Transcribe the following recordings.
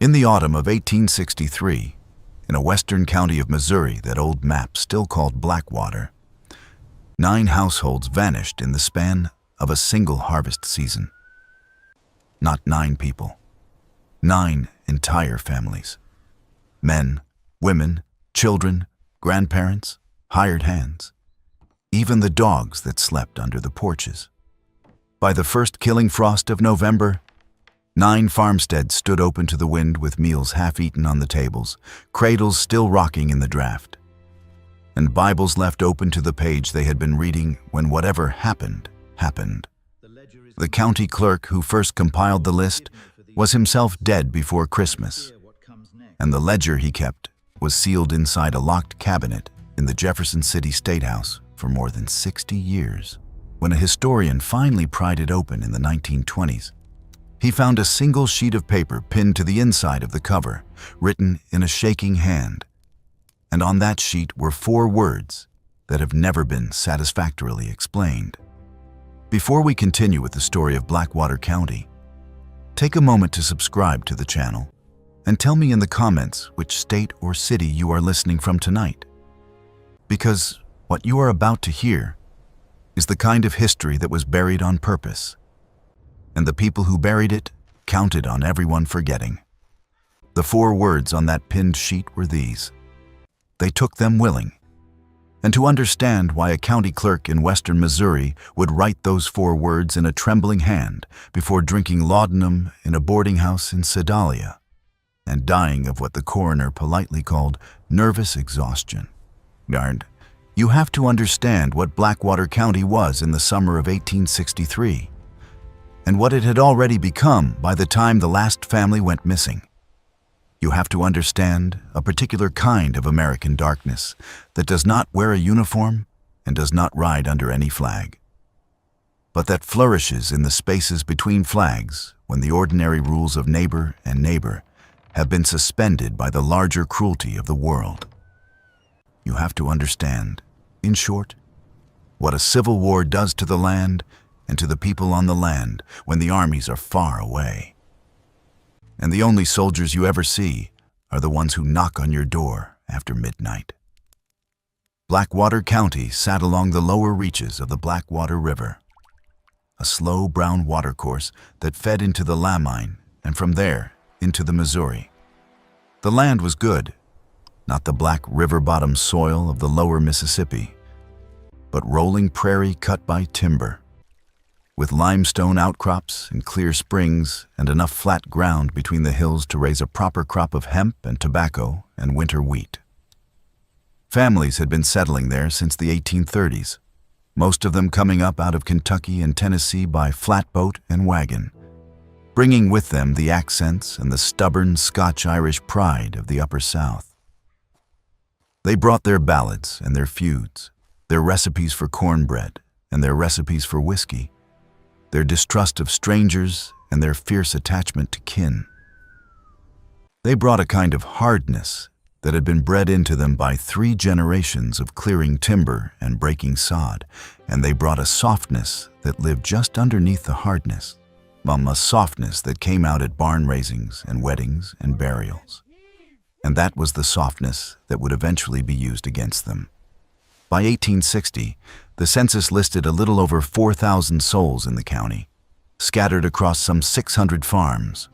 In the autumn of 1863, in a western county of Missouri that old map still called Blackwater, 9 households vanished in the span of a single harvest season. Not 9 people, 9 entire families. Men, women, children, grandparents, hired hands, even the dogs that slept under the porches. By the first killing frost of November, 9 farmsteads stood open to the wind with meals half-eaten on the tables, cradles still rocking in the draft, and Bibles left open to the page they had been reading when whatever happened, happened. The county clerk who first compiled the list was himself dead before Christmas, and the ledger he kept was sealed inside a locked cabinet in the Jefferson City State House for more than 60 years. When a historian finally pried it open in the 1920s, he found a single sheet of paper pinned to the inside of the cover, written in a shaking hand. And on that sheet were 4 words that have never been satisfactorily explained. Before we continue with the story of Blackwater County, take a moment to subscribe to the channel and tell me in the comments which state or city you are listening from tonight. Because what you are about to hear is the kind of history that was buried on purpose, and the people who buried it counted on everyone forgetting. The 4 words on that pinned sheet were these: they took them willing. And to understand why a county clerk in western Missouri would write those 4 words in a trembling hand before drinking laudanum in a boarding house in Sedalia and dying of what the coroner politely called nervous exhaustion, you have to understand what Blackwater County was in the summer of 1863 and what it had already become by the time the last family went missing. You have to understand a particular kind of American darkness that does not wear a uniform and does not ride under any flag, but that flourishes in the spaces between flags when the ordinary rules of neighbor and neighbor have been suspended by the larger cruelty of the world. You have to understand, in short, what a civil war does to the land and to the people on the land when the armies are far away. And the only soldiers you ever see are the ones who knock on your door after midnight. Blackwater County sat along the lower reaches of the Blackwater River, a slow brown watercourse that fed into the Lamine and from there into the Missouri. The land was good, not the black river-bottom soil of the lower Mississippi, but rolling prairie cut by timber, with limestone outcrops and clear springs and enough flat ground between the hills to raise a proper crop of hemp and tobacco and winter wheat. Families had been settling there since the 1830s, most of them coming up out of Kentucky and Tennessee by flatboat and wagon, bringing with them the accents and the stubborn Scotch-Irish pride of the Upper South. They brought their ballads and their feuds, their recipes for cornbread and their recipes for whiskey, their distrust of strangers and their fierce attachment to kin. They brought a kind of hardness that had been bred into them by 3 generations of clearing timber and breaking sod, and they brought a softness that lived just underneath the hardness, a softness that came out at barn raisings and weddings and burials. And that was the softness that would eventually be used against them. By 1860, the census listed a little over 4,000 souls in the county, scattered across some 600 farms,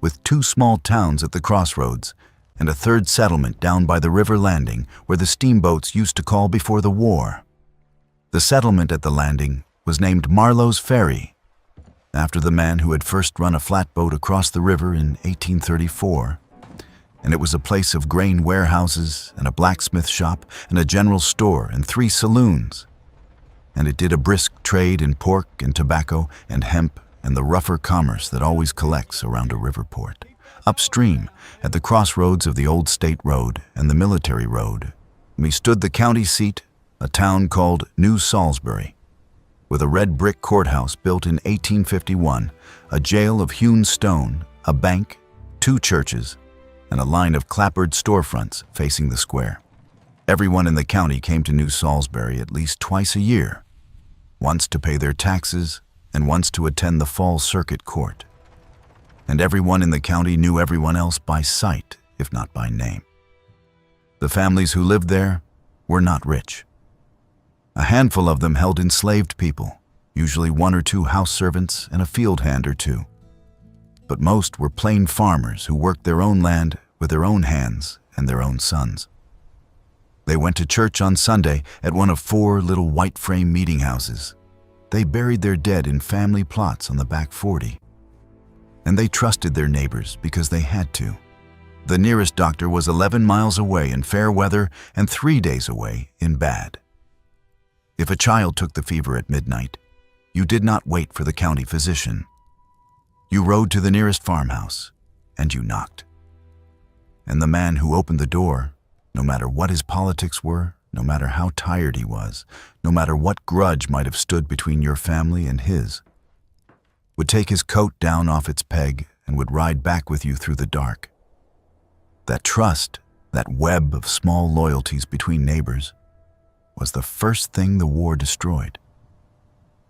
with 2 small towns at the crossroads and a 3rd settlement down by the river landing where the steamboats used to call before the war. The settlement at the landing was named Marlowe's Ferry, after the man who had first run a flatboat across the river in 1834. And it was a place of grain warehouses and a blacksmith shop and a general store and 3 saloons. And it did a brisk trade in pork and tobacco and hemp and the rougher commerce that always collects around a river port. Upstream, at the crossroads of the old state road and the military road, stood the county seat, a town called New Salisbury, with a red brick courthouse built in 1851, a jail of hewn stone, a bank, 2 churches, and a line of clapboard storefronts facing the square. Everyone in the county came to New Salisbury at least twice a year, once to pay their taxes and once to attend the fall circuit court. and everyone in the county knew everyone else by sight, if not by name. The families who lived there were not rich. A handful of them held enslaved people, usually 1 or 2 house servants and a field hand or 2. But most were plain farmers who worked their own land with their own hands and their own sons. They went to church on Sunday at one of 4 little white frame meeting houses. They buried their dead in family plots on the back 40. And they trusted their neighbors because they had to. The nearest doctor was 11 miles away in fair weather and 3 days away in bad. If a child took the fever at midnight, you did not wait for the county physician. You rode to the nearest farmhouse and you knocked. And the man who opened the door, no matter what his politics were, no matter how tired he was, no matter what grudge might have stood between your family and his, would take his coat down off its peg and would ride back with you through the dark. That trust, that web of small loyalties between neighbors, was the first thing the war destroyed.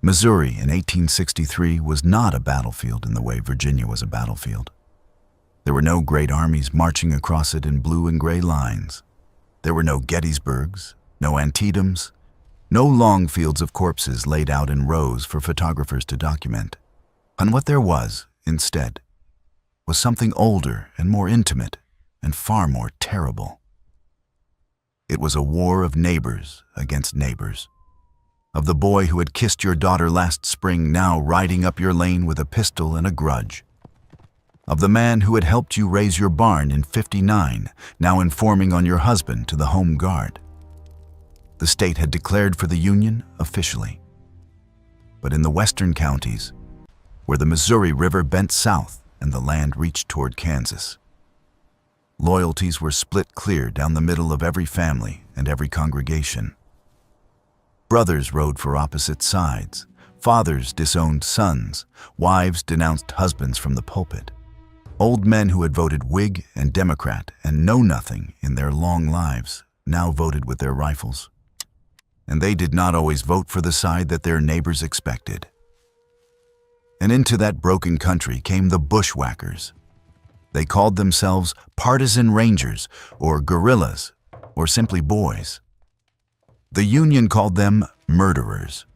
Missouri in 1863 was not a battlefield in the way Virginia was a battlefield. There were no great armies marching across it in blue and gray lines. There were no Gettysburgs, no Antietam's, no long fields of corpses laid out in rows for photographers to document. And what there was, instead, was something older and more intimate and far more terrible. It was a war of neighbors against neighbors. Of the boy who had kissed your daughter last spring now riding up your lane with a pistol and a grudge. Of the man who had helped you raise your barn in '59, now informing on your husband to the Home Guard. The state had declared for the Union officially. But in the western counties, where the Missouri River bent south and the land reached toward Kansas, loyalties were split clear down the middle of every family and every congregation. Brothers rode for opposite sides, fathers disowned sons, wives denounced husbands from the pulpit. Old men who had voted Whig and Democrat and know nothing in their long lives now voted with their rifles. And they did not always vote for the side that their neighbors expected. And into that broken country came the bushwhackers. They called themselves partisan rangers or guerrillas or simply boys. The Union called them murderers.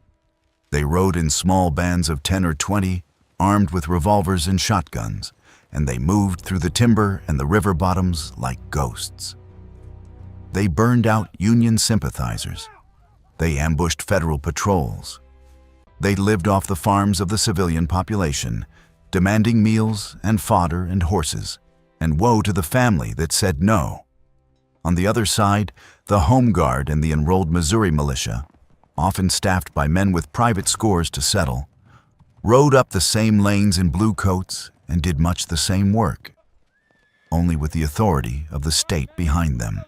They rode in small bands of 10 or 20, armed with revolvers and shotguns, and they moved through the timber and the river bottoms like ghosts. They burned out Union sympathizers. They ambushed federal patrols. They lived off the farms of the civilian population, demanding meals and fodder and horses, and woe to the family that said no. On the other side, the Home Guard and the enrolled Missouri militia, often staffed by men with private scores to settle, rode up the same lanes in blue coats and did much the same work, only with the authority of the state behind them.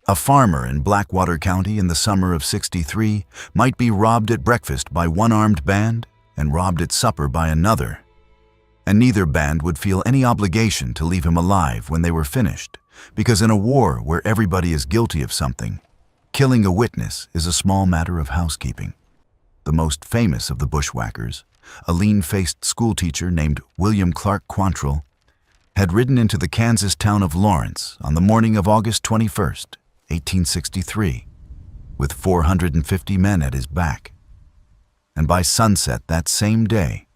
A farmer in Blackwater County in the summer of '63 might be robbed at breakfast by one armed band and robbed at supper by another, and neither band would feel any obligation to leave him alive when they were finished, because in a war where everybody is guilty of something, killing a witness is a small matter of housekeeping. The most famous of the bushwhackers, a lean-faced schoolteacher named William Clark Quantrill, had ridden into the Kansas town of Lawrence on the morning of August 21st, 1863, with 450 men at his back. And by sunset that same day,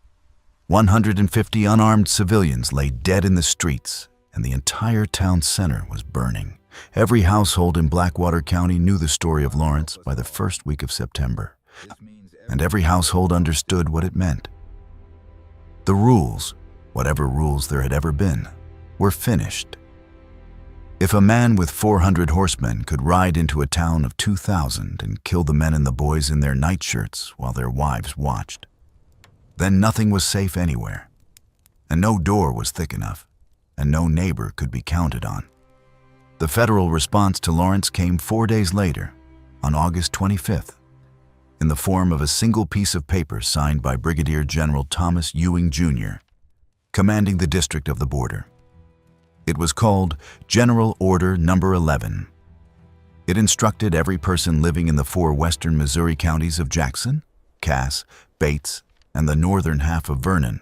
150 unarmed civilians lay dead in the streets, and the entire town center was burning. Every household in Blackwater County knew the story of Lawrence by the first week of September, and every household understood what it meant. The rules, whatever rules there had ever been, were finished. If a man with 400 horsemen could ride into a town of 2,000 and kill the men and the boys in their nightshirts while their wives watched, then nothing was safe anywhere, and no door was thick enough, and no neighbor could be counted on. The federal response to Lawrence came 4 days later, on August 25th, in the form of a single piece of paper signed by Brigadier General Thomas Ewing, Jr., commanding the district of the border. It was called General Order No. 11. It instructed every person living in the 4 western Missouri counties of Jackson, Cass, Bates, and the northern half of Vernon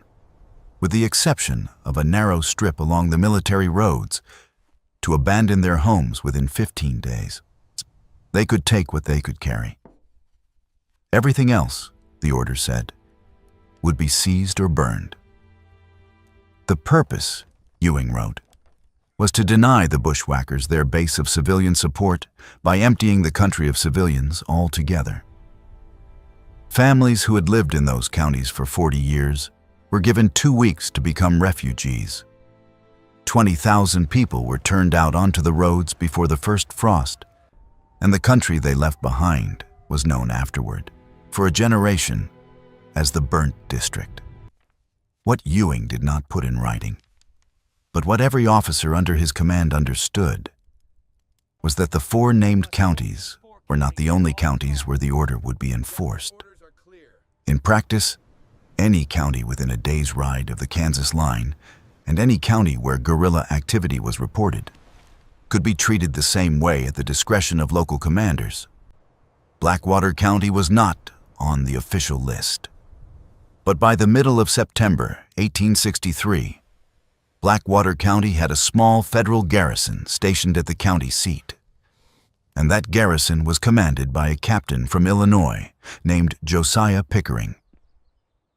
with the exception of a narrow strip along the military roads, to abandon their homes within 15 days. They could take what they could carry. Everything else, the order said, would be seized or burned. The purpose, Ewing wrote, was to deny the bushwhackers their base of civilian support by emptying the country of civilians altogether. Families who had lived in those counties for 40 years were given 2 weeks to become refugees. 20,000 people were turned out onto the roads before the first frost, and the country they left behind was known afterward, for a generation, as the Burnt District. What Ewing did not put in writing, but what every officer under his command understood, was that the 4 named counties were not the only counties where the order would be enforced. In practice, any county within a day's ride of the Kansas line and any county where guerrilla activity was reported could be treated the same way at the discretion of local commanders. Blackwater County was not on the official list. But by the middle of September 1863, Blackwater County had a small federal garrison stationed at the county seat. And that garrison was commanded by a captain from Illinois named Josiah Pickering.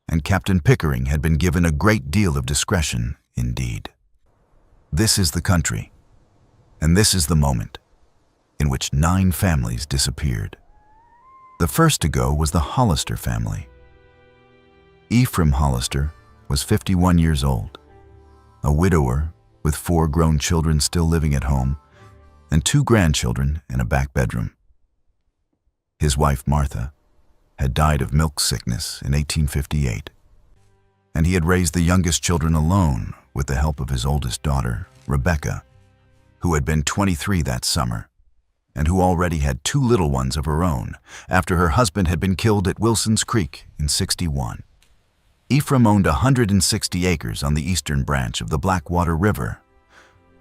And Captain Pickering had been given a great deal of discretion indeed. This is the country, and this is the moment, in which 9 families disappeared. The first to go was the Hollister family. Ephraim Hollister was 51 years old, a widower with 4 grown children still living at home, and 2 grandchildren in a back bedroom. His wife, Martha, had died of milk sickness in 1858, and he had raised the youngest children alone with the help of his oldest daughter, Rebecca, who had been 23 that summer, and who already had 2 little ones of her own after her husband had been killed at Wilson's Creek in '61. Ephraim owned 160 acres on the eastern branch of the Blackwater River,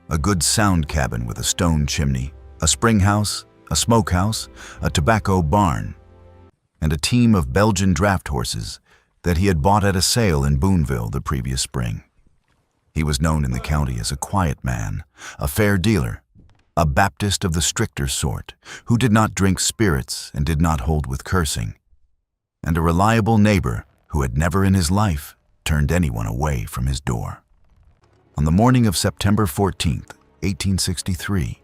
a good sound cabin with a stone chimney, a spring house, a smokehouse, a tobacco barn, and a team of Belgian draft horses that he had bought at a sale in Boonville the previous spring. He was known in the county as a quiet man, a fair dealer, a Baptist of the stricter sort, who did not drink spirits and did not hold with cursing, and a reliable neighbor who had never in his life turned anyone away from his door. On the morning of September 14th, 1863,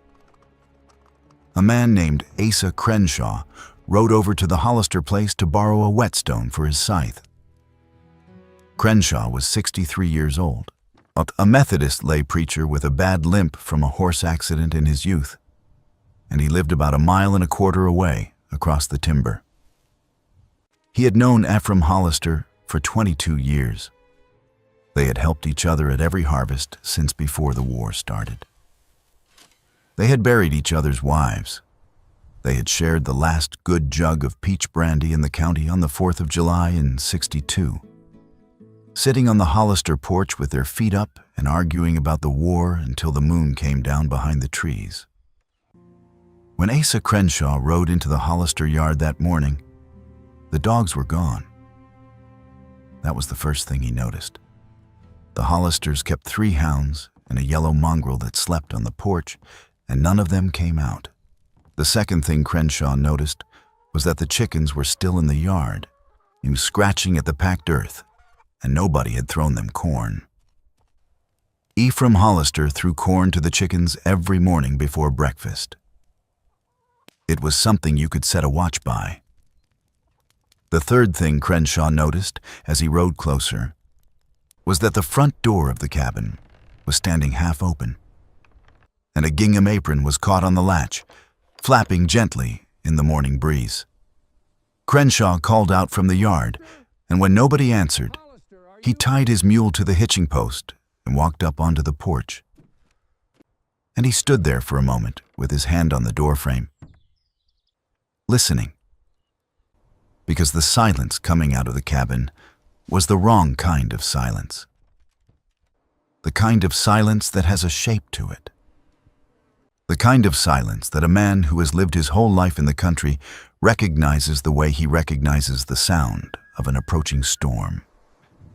a man named Asa Crenshaw rode over to the Hollister place to borrow a whetstone for his scythe. Crenshaw was 63 years old, a Methodist lay preacher with a bad limp from a horse accident in his youth, and he lived about 1.25 miles away across the timber. He had known Ephraim Hollister for 22 years. They had helped each other at every harvest since before the war started. They had buried each other's wives. They had shared the last good jug of peach brandy in the county on the 4th of July in '62. Sitting on the Hollister porch with their feet up and arguing about the war until the moon came down behind the trees. When Asa Crenshaw rode into the Hollister yard that morning, the dogs were gone. That was the first thing he noticed. The Hollisters kept 3 hounds and a yellow mongrel that slept on the porch, and none of them came out. The second thing Crenshaw noticed was that the chickens were still in the yard, scratching at the packed earth, and nobody had thrown them corn. Ephraim Hollister threw corn to the chickens every morning before breakfast. It was something you could set a watch by. The third thing Crenshaw noticed as he rode closer was that the front door of the cabin was standing half open, and a gingham apron was caught on the latch, flapping gently in the morning breeze. Crenshaw called out from the yard, and when nobody answered, he tied his mule to the hitching post and walked up onto the porch. And he stood there for a moment with his hand on the doorframe, listening, because the silence coming out of the cabin was the wrong kind of silence. The kind of silence that has a shape to it. The kind of silence that a man who has lived his whole life in the country recognizes the way he recognizes the sound of an approaching storm.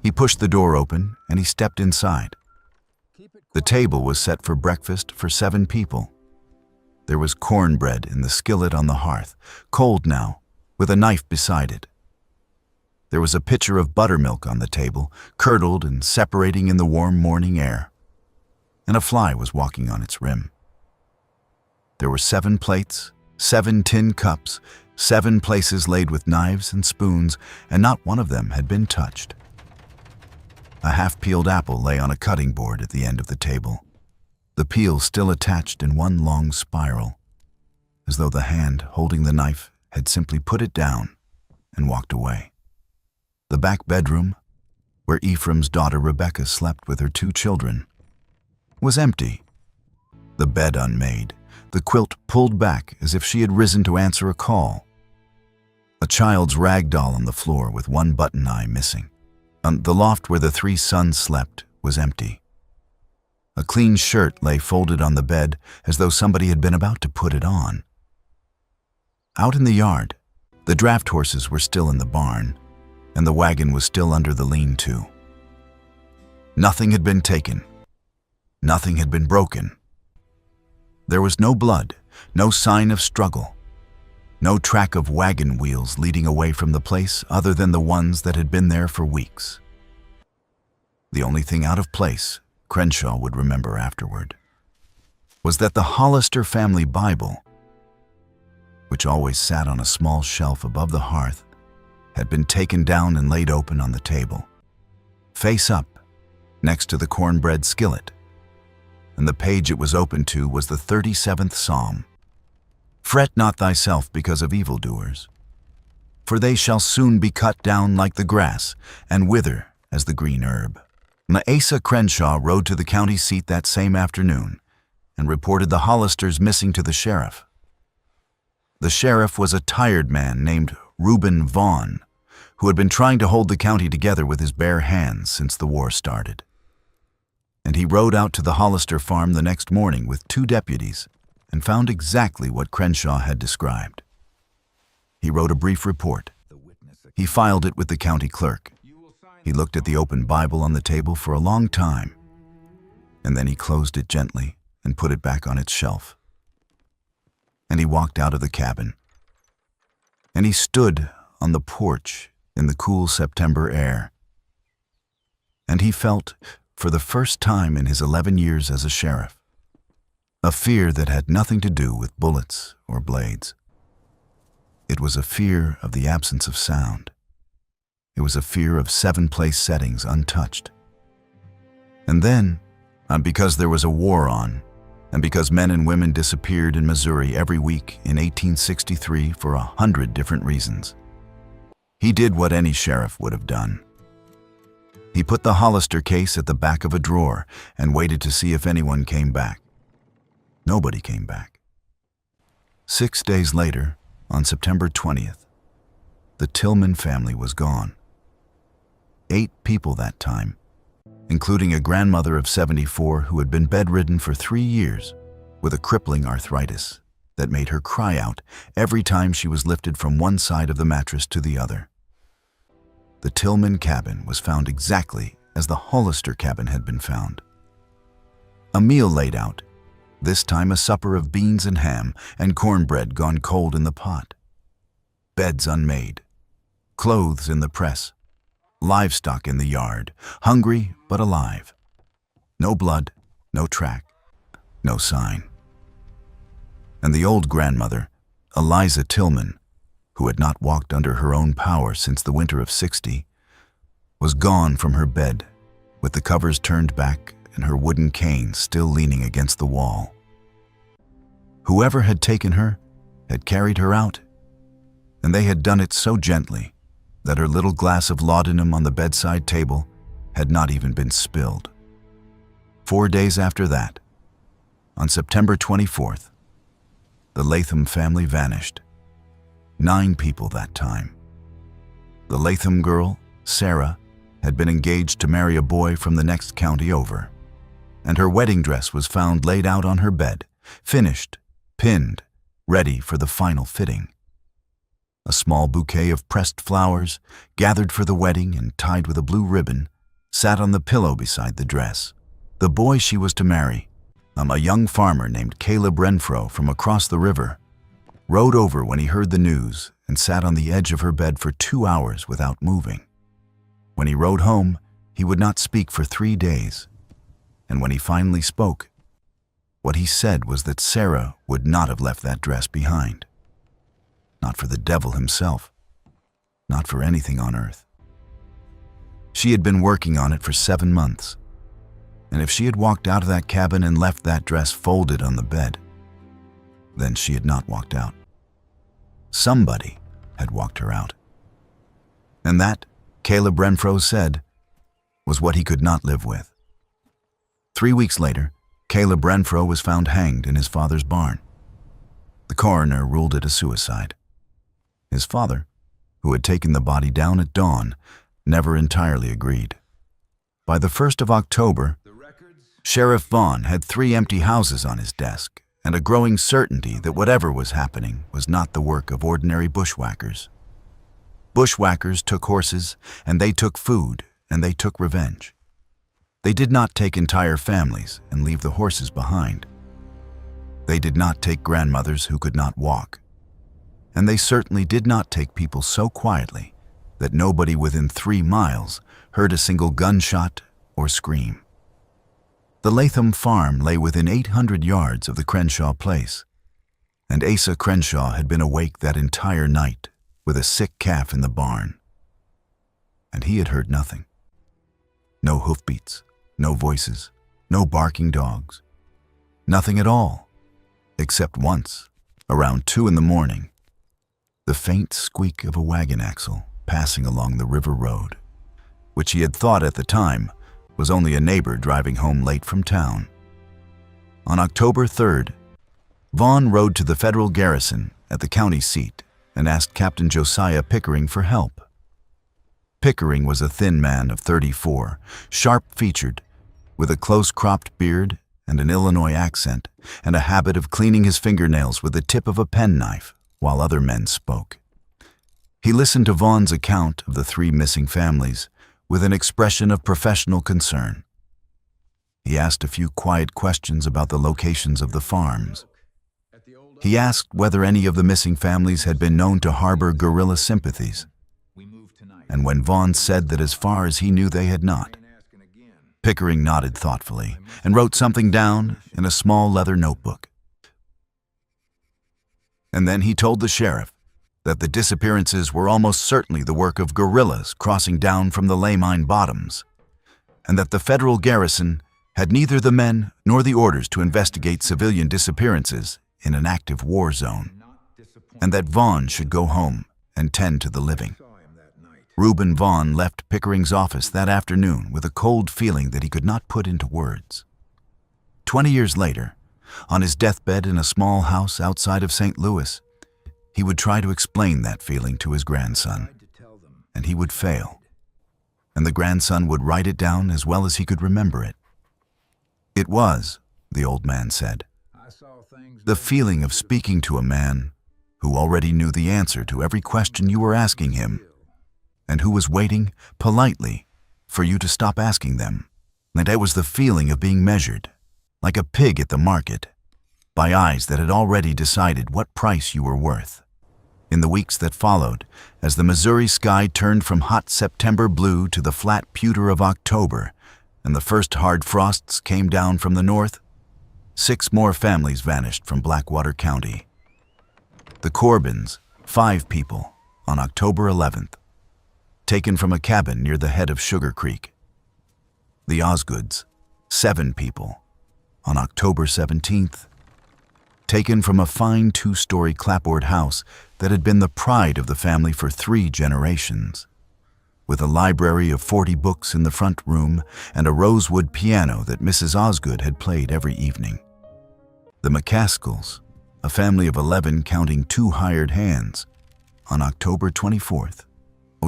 He pushed the door open and he stepped inside. The table was set for breakfast for 7 people. There was cornbread in the skillet on the hearth, cold now, with a knife beside it. There was a pitcher of buttermilk on the table, curdled and separating in the warm morning air, and a fly was walking on its rim. There were 7 plates, 7 tin cups, 7 places laid with knives and spoons, and not one of them had been touched. A half-peeled apple lay on a cutting board at the end of the table, the peel still attached in one long spiral, as though the hand holding the knife had simply put it down and walked away. The back bedroom, where Ephraim's daughter Rebecca slept with her 2 children, was empty. The bed unmade, the quilt pulled back as if she had risen to answer a call. A child's rag doll on the floor with one button eye missing. The loft where the 3 sons slept was empty. A clean shirt lay folded on the bed as though somebody had been about to put it on. Out in the yard, the draft horses were still in the barn, and the wagon was still under the lean-to. Nothing had been taken. Nothing had been broken. There was no blood, no sign of struggle, no track of wagon wheels leading away from the place other than the ones that had been there for weeks. The only thing out of place, Crenshaw would remember afterward, was that the Hollister family Bible, which always sat on a small shelf above the hearth, had been taken down and laid open on the table, face up, next to the cornbread skillet, and the page it was open to was the 37th Psalm. Fret not thyself because of evildoers, for they shall soon be cut down like the grass and wither as the green herb. Asa Crenshaw rode to the county seat that same afternoon and reported the Hollisters missing to the sheriff. The sheriff was a tired man named Reuben Vaughn, who had been trying to hold the county together with his bare hands since the war started. And he rode out to the Hollister farm the next morning with 2 deputies and found exactly what Crenshaw had described. He wrote a brief report. He filed it with the county clerk. He looked at the open Bible on the table for a long time, and then he closed it gently and put it back on its shelf. And he walked out of the cabin. And he stood on the porch in the cool September air. And he felt, for the first time in his 11 years as a sheriff, a fear that had nothing to do with bullets or blades. It was a fear of the absence of sound. It was a fear of 7 place settings untouched. And then, because there was a war on, and because men and women disappeared in Missouri every week in 1863 for 100 different reasons, he did what any sheriff would have done. He put the Hollister case at the back of a drawer and waited to see if anyone came back. Nobody came back. 6 days later, on September 20th, the Tillman family was gone. 8 people that time, including a grandmother of 74 who had been bedridden for 3 years with a crippling arthritis that made her cry out every time she was lifted from one side of the mattress to the other. The Tillman cabin was found exactly as the Hollister cabin had been found. A meal laid out, this time a supper of beans and ham and cornbread gone cold in the pot. Beds unmade, clothes in the press, livestock in the yard, hungry but alive. No blood, no track, no sign. And the old grandmother, Eliza Tillman, who had not walked under her own power since the winter of '60, was gone from her bed, with the covers turned back and her wooden cane still leaning against the wall. Whoever had taken her had carried her out, and they had done it so gently that her little glass of laudanum on the bedside table had not even been spilled. 4 days after that, on September 24th, the Latham family vanished. 9 people that time. The Latham girl, Sarah, had been engaged to marry a boy from the next county over, and her wedding dress was found laid out on her bed, finished, pinned, ready for the final fitting. a small bouquet of pressed flowers, gathered for the wedding and tied with a blue ribbon, sat on the pillow beside the dress. The boy she was to marry, a young farmer named Caleb Renfro from across the river, rode over when he heard the news and sat on the edge of her bed for 2 hours without moving. When he rode home, he would not speak for 3 days, and when he finally spoke, what he said was that Sarah would not have left that dress behind. Not for the devil himself, not for anything on earth. She had been working on it for 7 months, and if she had walked out of that cabin and left that dress folded on the bed, then she had not walked out. Somebody had walked her out. And that, Caleb Renfro said, was what he could not live with. 3 weeks later, Caleb Renfro was found hanged in his father's barn. The coroner ruled it a suicide. His father, who had taken the body down at dawn, never entirely agreed. By the 1st of October, Sheriff Vaughn had 3 empty houses on his desk and a growing certainty that whatever was happening was not the work of ordinary bushwhackers. Bushwhackers took horses, and they took food, and they took revenge. They did not take entire families and leave the horses behind. They did not take grandmothers who could not walk. And they certainly did not take people so quietly that nobody within 3 miles heard a single gunshot or scream. The Latham farm lay within 800 yards of the Crenshaw place, and Asa Crenshaw had been awake that entire night with a sick calf in the barn. And he had heard nothing. No hoofbeats, no voices, no barking dogs. Nothing at all, except once, around 2 in the morning, the faint squeak of a wagon axle passing along the river road, which he had thought at the time was only a neighbor driving home late from town. On October 3rd, Vaughn rode to the federal garrison at the county seat and asked Captain Josiah Pickering for help. Pickering was a thin man of 34, sharp-featured, with a close-cropped beard and an Illinois accent, and a habit of cleaning his fingernails with the tip of a penknife while other men spoke. He listened to Vaughn's account of the 3 missing families with an expression of professional concern. He asked a few quiet questions about the locations of the farms. He asked whether any of the missing families had been known to harbor guerrilla sympathies. And when Vaughn said that as far as he knew they had not, Pickering nodded thoughtfully and wrote something down in a small leather notebook. And then he told the sheriff that the disappearances were almost certainly the work of guerrillas crossing down from the Lamine bottoms, and that the federal garrison had neither the men nor the orders to investigate civilian disappearances in an active war zone, and that Vaughn should go home and tend to the living. Reuben Vaughn left Pickering's office that afternoon with a cold feeling that he could not put into words. 20 years later, on his deathbed in a small house outside of St. Louis, he would try to explain that feeling to his grandson, and he would fail, and the grandson would write it down as well as he could remember it. It was, the old man said, the feeling of speaking to a man who already knew the answer to every question you were asking him, and who was waiting, politely, for you to stop asking them. And it was the feeling of being measured, like a pig at the market, by eyes that had already decided what price you were worth. In the weeks that followed, as the Missouri sky turned from hot September blue to the flat pewter of October, and the first hard frosts came down from the north, 6 more families vanished from Blackwater County. The Corbins, 5 people, on October 11th, taken from a cabin near the head of Sugar Creek. The Osgoods, 7 people, on October 17th, taken from a fine 2-story clapboard house that had been the pride of the family for 3 generations, with a library of 40 books in the front room and a rosewood piano that Mrs. Osgood had played every evening. The McCaskells, a family of 11 counting 2 hired hands, on October 24th,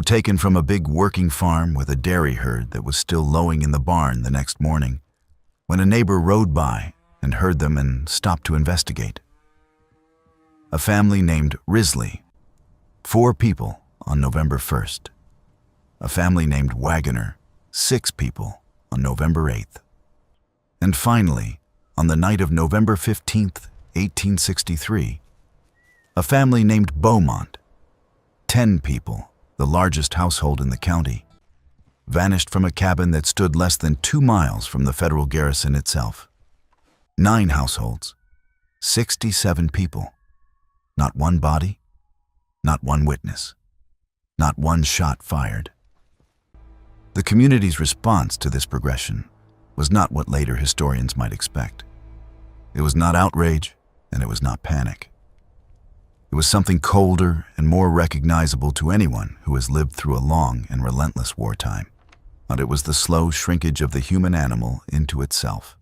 taken from a big working farm with a dairy herd that was still lowing in the barn the next morning, when a neighbor rode by and heard them and stopped to investigate. A family named Risley, 4 people on November 1st. A family named Wagoner, 6 people on November 8th. And finally, on the night of November 15th, 1863, a family named Beaumont, 10 people, the largest household in the county, vanished from a cabin that stood less than 2 miles from the federal garrison itself. 9 households, 67 people, not one body, not one witness, not one shot fired. The community's response to this progression was not what later historians might expect. It was not outrage, and it was not panic. It was something colder and more recognizable to anyone who has lived through a long and relentless wartime. But it was the slow shrinkage of the human animal into itself.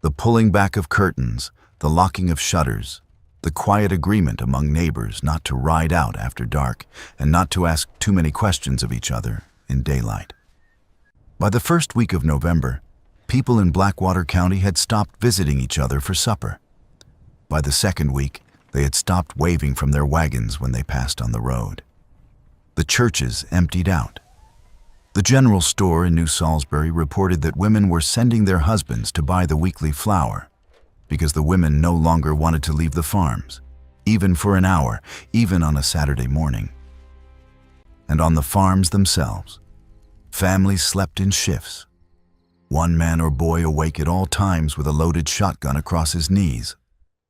The pulling back of curtains, the locking of shutters, the quiet agreement among neighbors not to ride out after dark and not to ask too many questions of each other in daylight. By the first week of November, people in Blackwater County had stopped visiting each other for supper. By the second week, they had stopped waving from their wagons when they passed on the road. The churches emptied out. The general store in New Salisbury reported that women were sending their husbands to buy the weekly flour because the women no longer wanted to leave the farms, even for an hour, even on a Saturday morning. And on the farms themselves, families slept in shifts. One man or boy awake at all times with a loaded shotgun across his knees,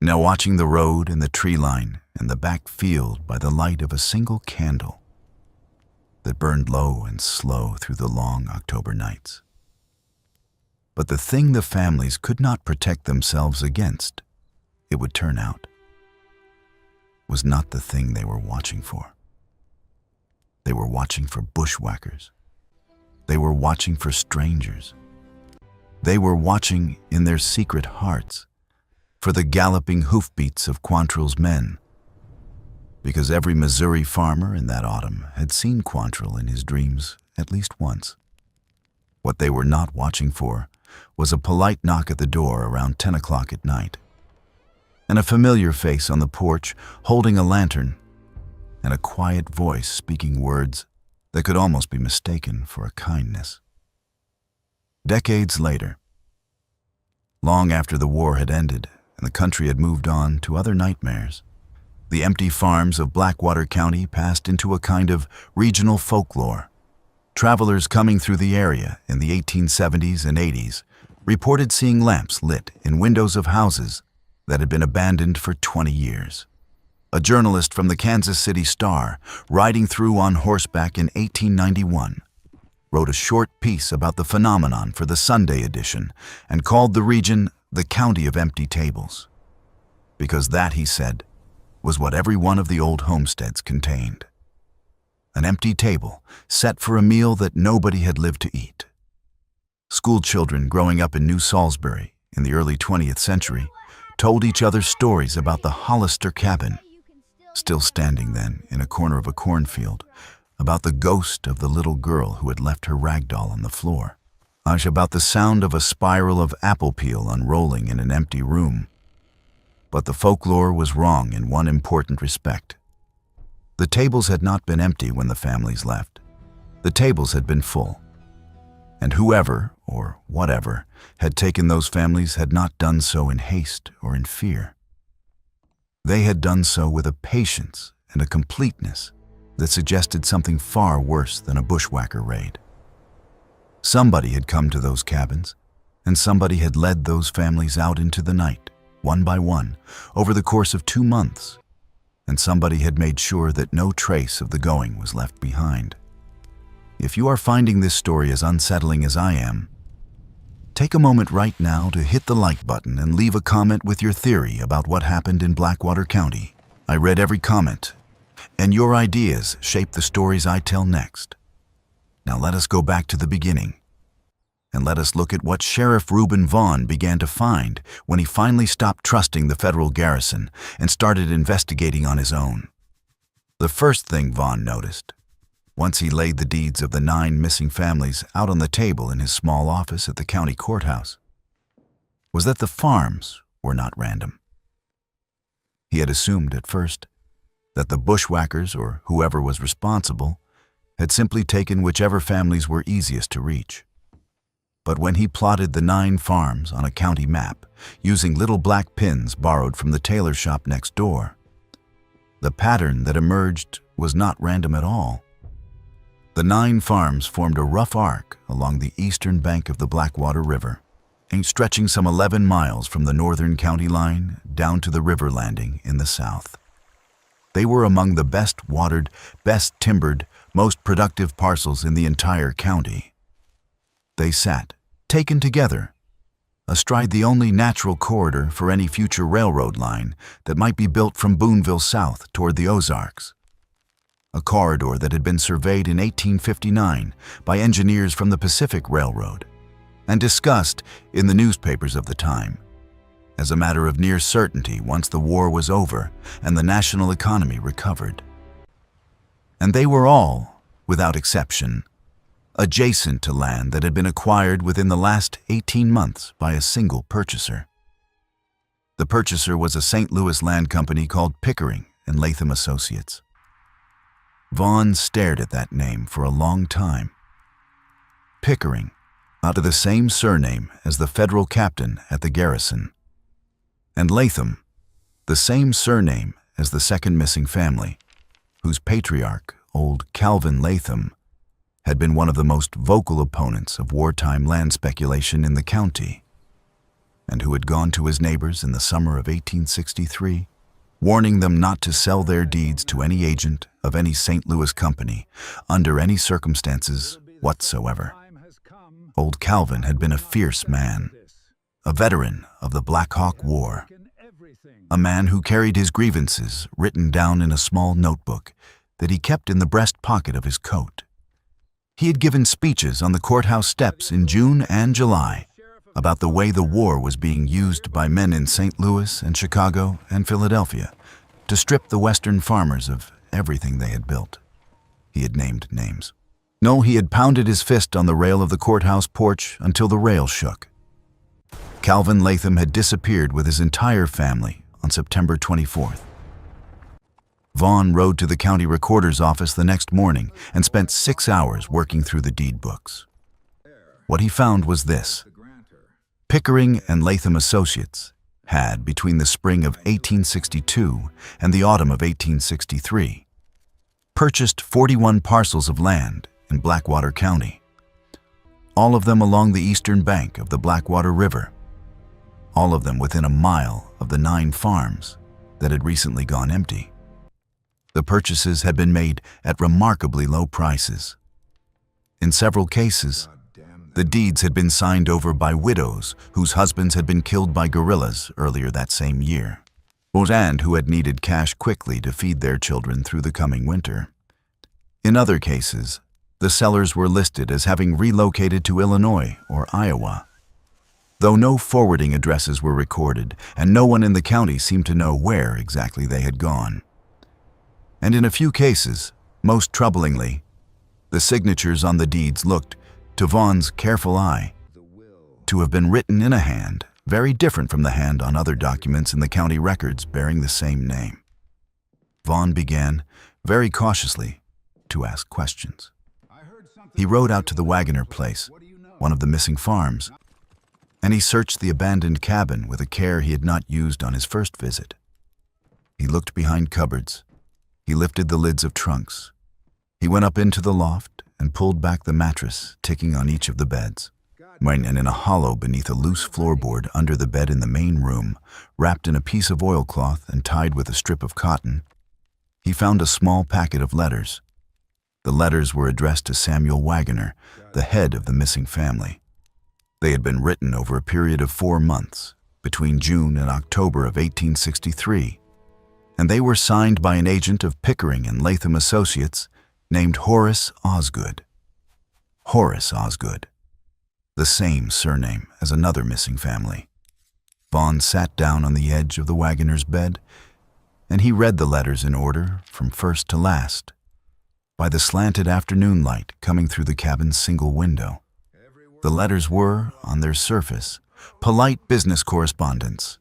now watching the road and the tree line and the back field by the light of a single candle that burned low and slow through the long October nights. But the thing the families could not protect themselves against, it would turn out, was not the thing they were watching for. They were watching for bushwhackers. They were watching for strangers. They were watching in their secret hearts for the galloping hoofbeats of Quantrill's men, because every Missouri farmer in that autumn had seen Quantrill in his dreams at least once. What they were not watching for was a polite knock at the door around 10 o'clock at night, and a familiar face on the porch holding a lantern, and a quiet voice speaking words that could almost be mistaken for a kindness. Decades later, long after the war had ended and the country had moved on to other nightmares, the empty farms of Blackwater County passed into a kind of regional folklore. Travelers coming through the area in the 1870s and 80s reported seeing lamps lit in windows of houses that had been abandoned for 20 years. A journalist from the Kansas City Star, riding through on horseback in 1891, wrote a short piece about the phenomenon for the Sunday edition and called the region the County of Empty Tables, because that, he said, was what every one of the old homesteads contained. An empty table set for a meal that nobody had lived to eat. School children growing up in New Salisbury in the early 20th century told each other stories about the Hollister cabin, still standing then in a corner of a cornfield, about the ghost of the little girl who had left her rag doll on the floor, about the sound of a spiral of apple peel unrolling in an empty room. But the folklore was wrong in one important respect. The tables had not been empty when the families left. The tables had been full. And whoever, or whatever, had taken those families had not done so in haste or in fear. They had done so with a patience and a completeness that suggested something far worse than a bushwhacker raid. Somebody had come to those cabins, and somebody had led those families out into the night, one by one, over the course of 2 months, and somebody had made sure that no trace of the going was left behind. If you are finding this story as unsettling as I am, take a moment right now to hit the like button and leave a comment with your theory about what happened in Blackwater County. I read every comment, and your ideas shape the stories I tell next. Now let us go back to the beginning, and let us look at what Sheriff Reuben Vaughn began to find when he finally stopped trusting the federal garrison and started investigating on his own. The first thing Vaughn noticed, once he laid the deeds of the 9 missing families out on the table in his small office at the county courthouse, was that the farms were not random. He had assumed at first that the bushwhackers, or whoever was responsible, had simply taken whichever families were easiest to reach. But when he plotted the 9 farms on a county map, using little black pins borrowed from the tailor shop next door, the pattern that emerged was not random at all. The 9 farms formed a rough arc along the eastern bank of the Blackwater River, stretching some 11 miles from the northern county line down to the river landing in the south. They were among the best watered, best timbered, most productive parcels in the entire county. They sat, taken together, astride the only natural corridor for any future railroad line that might be built from Boonville south toward the Ozarks. A corridor that had been surveyed in 1859 by engineers from the Pacific Railroad and discussed in the newspapers of the time as a matter of near certainty once the war was over and the national economy recovered. And they were all, without exception, adjacent to land that had been acquired within the last 18 months by a single purchaser. The purchaser was a St. Louis land company called Pickering and Latham Associates. Vaughn stared at that name for a long time. Pickering, out of the same surname as the federal captain at the garrison, and Latham, the same surname as the second missing family, whose patriarch, old Calvin Latham, had been one of the most vocal opponents of wartime land speculation in the county, and who had gone to his neighbors in the summer of 1863, warning them not to sell their deeds to any agent of any St. Louis company under any circumstances whatsoever. Old Calvin had been a fierce man, a veteran of the Black Hawk War, a man who carried his grievances written down in a small notebook that he kept in the breast pocket of his coat. He had given speeches on the courthouse steps in June and July about the way the war was being used by men in St. Louis and Chicago and Philadelphia to strip the Western farmers of everything they had built. He had named names. No, he had pounded his fist on the rail of the courthouse porch until the rail shook. Calvin Latham had disappeared with his entire family on September 24th. Vaughn rode to the county recorder's office the next morning and spent 6 hours working through the deed books. What he found was this: Pickering and Latham Associates had, between the spring of 1862 and the autumn of 1863, purchased 41 parcels of land in Blackwater County, all of them along the eastern bank of the Blackwater River, all of them within a mile of the 9 farms that had recently gone empty. The purchases had been made at remarkably low prices. In several cases, the deeds had been signed over by widows whose husbands had been killed by guerrillas earlier that same year, and who had needed cash quickly to feed their children through the coming winter. In other cases, the sellers were listed as having relocated to Illinois or Iowa, though no forwarding addresses were recorded and no one in the county seemed to know where exactly they had gone. And in a few cases, most troublingly, the signatures on the deeds looked, to Vaughn's careful eye, to have been written in a hand very different from the hand on other documents in the county records bearing the same name. Vaughn began, very cautiously, to ask questions. He rode out to the Wagoner place, one of the missing farms, and he searched the abandoned cabin with a care he had not used on his first visit. He looked behind cupboards. He lifted the lids of trunks. He went up into the loft and pulled back the mattress, ticking on each of the beds. And in a hollow beneath a loose floorboard under the bed in the main room, wrapped in a piece of oilcloth and tied with a strip of cotton, he found a small packet of letters. The letters were addressed to Samuel Wagoner, the head of the missing family. They had been written over a period of 4 months, between June and October of 1863, and they were signed by an agent of Pickering and Latham Associates named Horace Osgood. Horace Osgood, the same surname as another missing family. Vaughn sat down on the edge of the Wagoner's bed, and he read the letters in order from first to last, by the slanted afternoon light coming through the cabin's single window. The letters were, on their surface, polite business correspondence.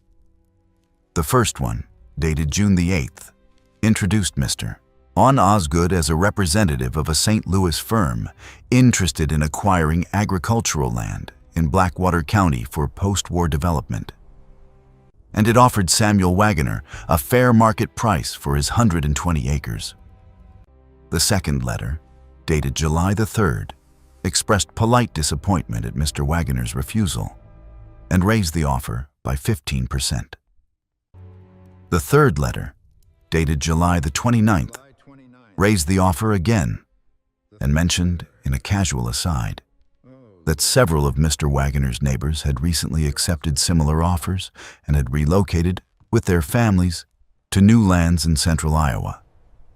The first one, dated June the 8th, introduced Mr. Osgood as a representative of a St. Louis firm interested in acquiring agricultural land in Blackwater County for post-war development. And it offered Samuel Wagoner a fair market price for his 120 acres. The second letter, dated July the 3rd, expressed polite disappointment at Mr. Wagoner's refusal and raised the offer by 15%. The third letter, dated July the 29th, raised the offer again and mentioned in a casual aside that several of Mr. Wagoner's neighbors had recently accepted similar offers and had relocated with their families to new lands in central Iowa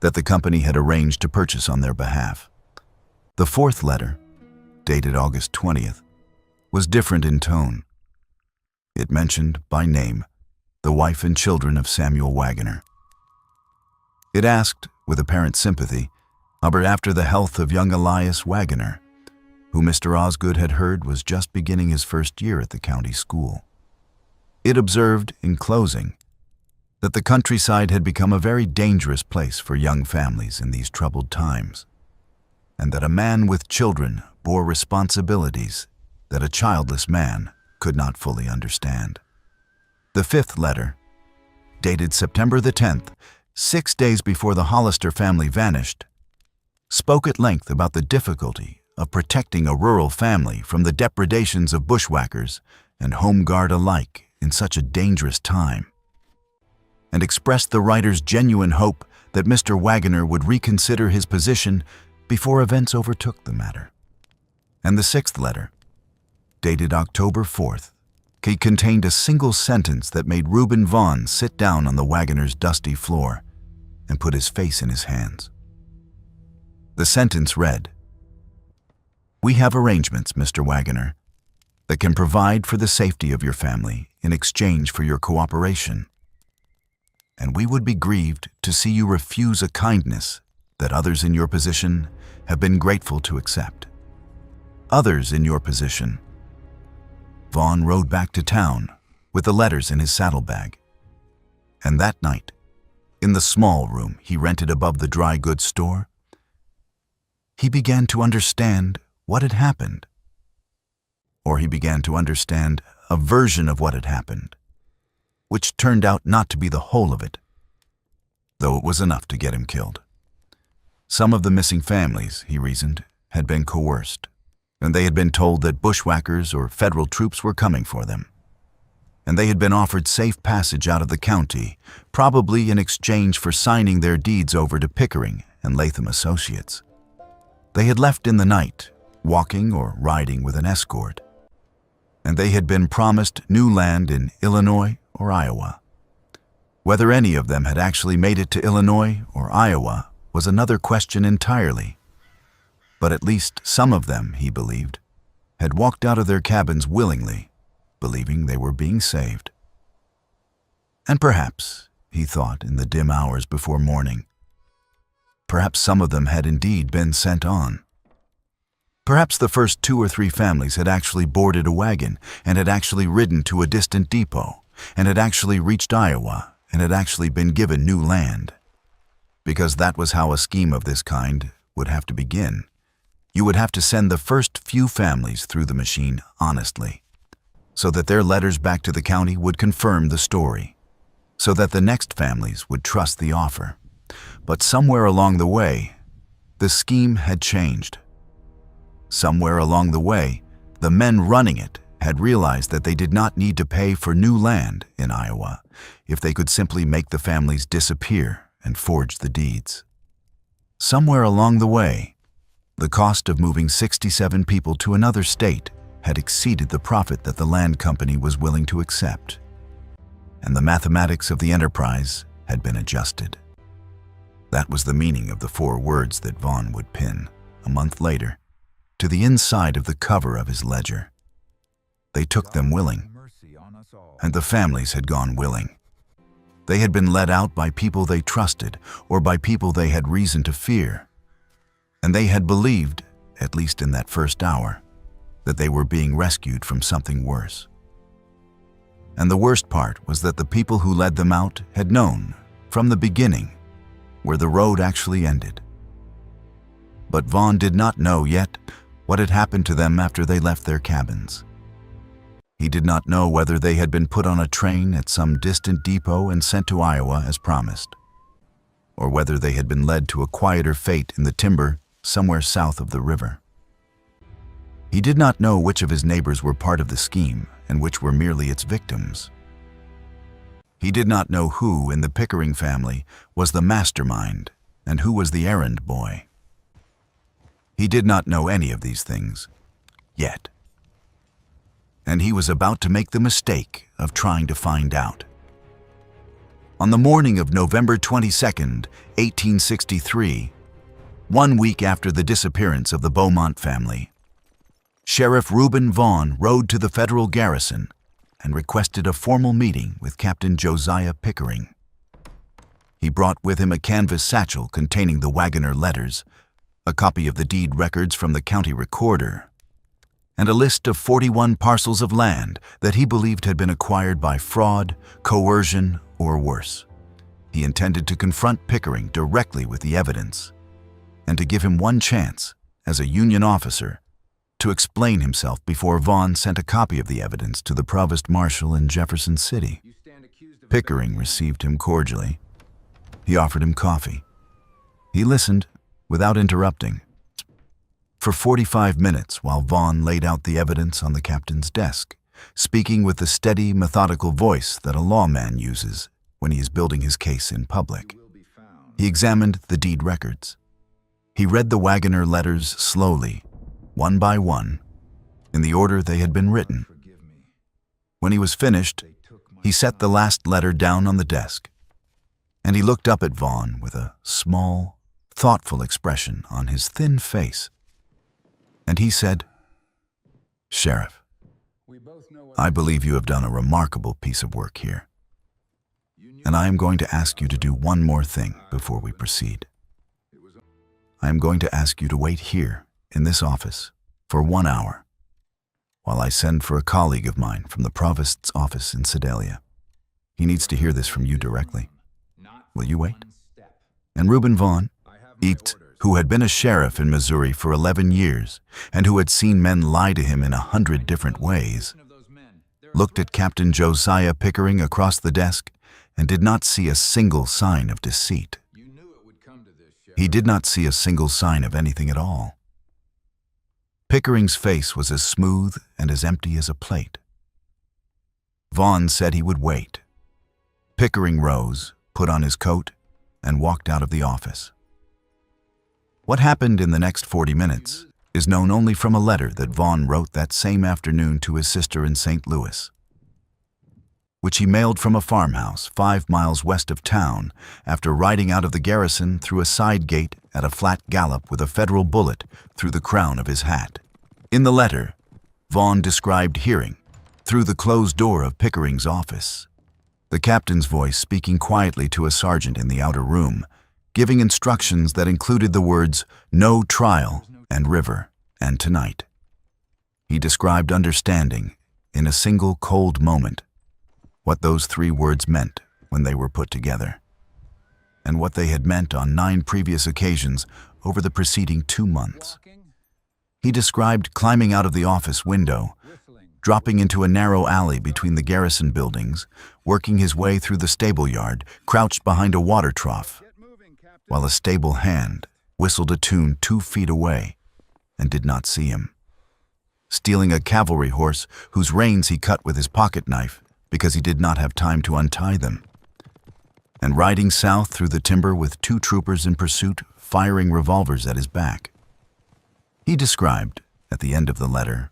that the company had arranged to purchase on their behalf. The fourth letter, dated August 20th, was different in tone. It mentioned by name the wife and children of Samuel Wagoner. It asked, with apparent sympathy, after the health of young Elias Wagoner, who Mr. Osgood had heard was just beginning his first year at the county school. It observed, in closing, that the countryside had become a very dangerous place for young families in these troubled times, and that a man with children bore responsibilities that a childless man could not fully understand. The fifth letter, dated September the 10th, 6 days before the Hollister family vanished, spoke at length about the difficulty of protecting a rural family from the depredations of bushwhackers and home guard alike in such a dangerous time, and expressed the writer's genuine hope that Mr. Wagoner would reconsider his position before events overtook the matter. And the sixth letter, dated October 4th, contained a single sentence that made Reuben Vaughn sit down on the Wagoner's dusty floor and put his face in his hands. The sentence read, "We have arrangements, Mr. Wagoner, that can provide for the safety of your family in exchange for your cooperation, and we would be grieved to see you refuse a kindness that others in your position have been grateful to accept. Others in your position." Vaughn rode back to town with the letters in his saddlebag, and that night, in the small room he rented above the dry goods store, he began to understand what had happened. Or he began to understand a version of what had happened, which turned out not to be the whole of it, though it was enough to get him killed. Some of the missing families, he reasoned, had been coerced, and they had been told that bushwhackers or federal troops were coming for them, and they had been offered safe passage out of the county, probably in exchange for signing their deeds over to Pickering and Latham Associates. They had left in the night, walking or riding with an escort, and they had been promised new land in Illinois or Iowa. Whether any of them had actually made it to Illinois or Iowa was another question entirely. But at least some of them, he believed, had walked out of their cabins willingly, believing they were being saved. And perhaps, he thought in the dim hours before morning, perhaps some of them had indeed been sent on. Perhaps the first 2 or 3 families had actually boarded a wagon and had actually ridden to a distant depot and had actually reached Iowa and had actually been given new land. Because that was how a scheme of this kind would have to begin. You would have to send the first few families through the machine honestly, so that their letters back to the county would confirm the story, so that the next families would trust the offer. But somewhere along the way, the scheme had changed. Somewhere along the way, the men running it had realized that they did not need to pay for new land in Iowa if they could simply make the families disappear and forge the deeds. Somewhere along the way, the cost of moving 67 people to another state had exceeded the profit that the land company was willing to accept, and the mathematics of the enterprise had been adjusted. That was the meaning of the 4 words that Vaughn would pin, a month later, to the inside of the cover of his ledger. They took them willing, and the families had gone willing. They had been let out by people they trusted or by people they had reason to fear, and they had believed, at least in that first hour, that they were being rescued from something worse. And the worst part was that the people who led them out had known, from the beginning, where the road actually ended. But Vaughn did not know yet what had happened to them after they left their cabins. He did not know whether they had been put on a train at some distant depot and sent to Iowa as promised, or whether they had been led to a quieter fate in the timber somewhere south of the river. He did not know which of his neighbors were part of the scheme and which were merely its victims. He did not know who in the Pickering family was the mastermind and who was the errand boy. He did not know any of these things, yet. And he was about to make the mistake of trying to find out. On the morning of November 22nd, 1863, 1 week after the disappearance of the Beaumont family, Sheriff Reuben Vaughn rode to the federal garrison and requested a formal meeting with Captain Josiah Pickering. He brought with him a canvas satchel containing the Wagoner letters, a copy of the deed records from the county recorder, and a list of 41 parcels of land that he believed had been acquired by fraud, coercion, or worse. He intended to confront Pickering directly with the evidence and to give him one chance, as a Union officer, to explain himself before Vaughn sent a copy of the evidence to the provost marshal in Jefferson City. Pickering received him cordially. He offered him coffee. He listened without interrupting for 45 minutes while Vaughn laid out the evidence on the captain's desk, speaking with the steady, methodical voice that a lawman uses when he is building his case in public. He examined the deed records. He read the Wagoner letters slowly, one by one, in the order they had been written. When he was finished, he set the last letter down on the desk, and he looked up at Vaughn with a small, thoughtful expression on his thin face. And he said, "Sheriff, I believe you have done a remarkable piece of work here, and I am going to ask you to do one more thing before we proceed. I am going to ask you to wait here in this office for 1 hour while I send for a colleague of mine from the provost's office in Sedalia. He needs to hear this from you directly. Will you wait?" And Reuben Vaughn, who had been a sheriff in Missouri for 11 years and who had seen men lie to him in 100 different ways, looked at Captain Josiah Pickering across the desk and did not see a single sign of deceit. He did not see a single sign of anything at all. Pickering's face was as smooth and as empty as a plate. Vaughn said he would wait. Pickering rose, put on his coat, and walked out of the office. What happened in the next 40 minutes is known only from a letter that Vaughn wrote that same afternoon to his sister in St. Louis, which he mailed from a farmhouse 5 miles west of town after riding out of the garrison through a side gate at a flat gallop with a federal bullet through the crown of his hat. In the letter, Vaughn described hearing, through the closed door of Pickering's office, the captain's voice speaking quietly to a sergeant in the outer room, giving instructions that included the words "no trial" and "river" and "tonight." He described understanding, in a single cold moment, what those 3 words meant when they were put together, and what they had meant on 9 previous occasions over the preceding 2 months. He described climbing out of the office window, dropping into a narrow alley between the garrison buildings, working his way through the stable yard, crouched behind a water trough, while a stable hand whistled a tune 2 feet away and did not see him, stealing a cavalry horse whose reins he cut with his pocket knife because he did not have time to untie them, and riding south through the timber with 2 troopers in pursuit, firing revolvers at his back. He described, at the end of the letter,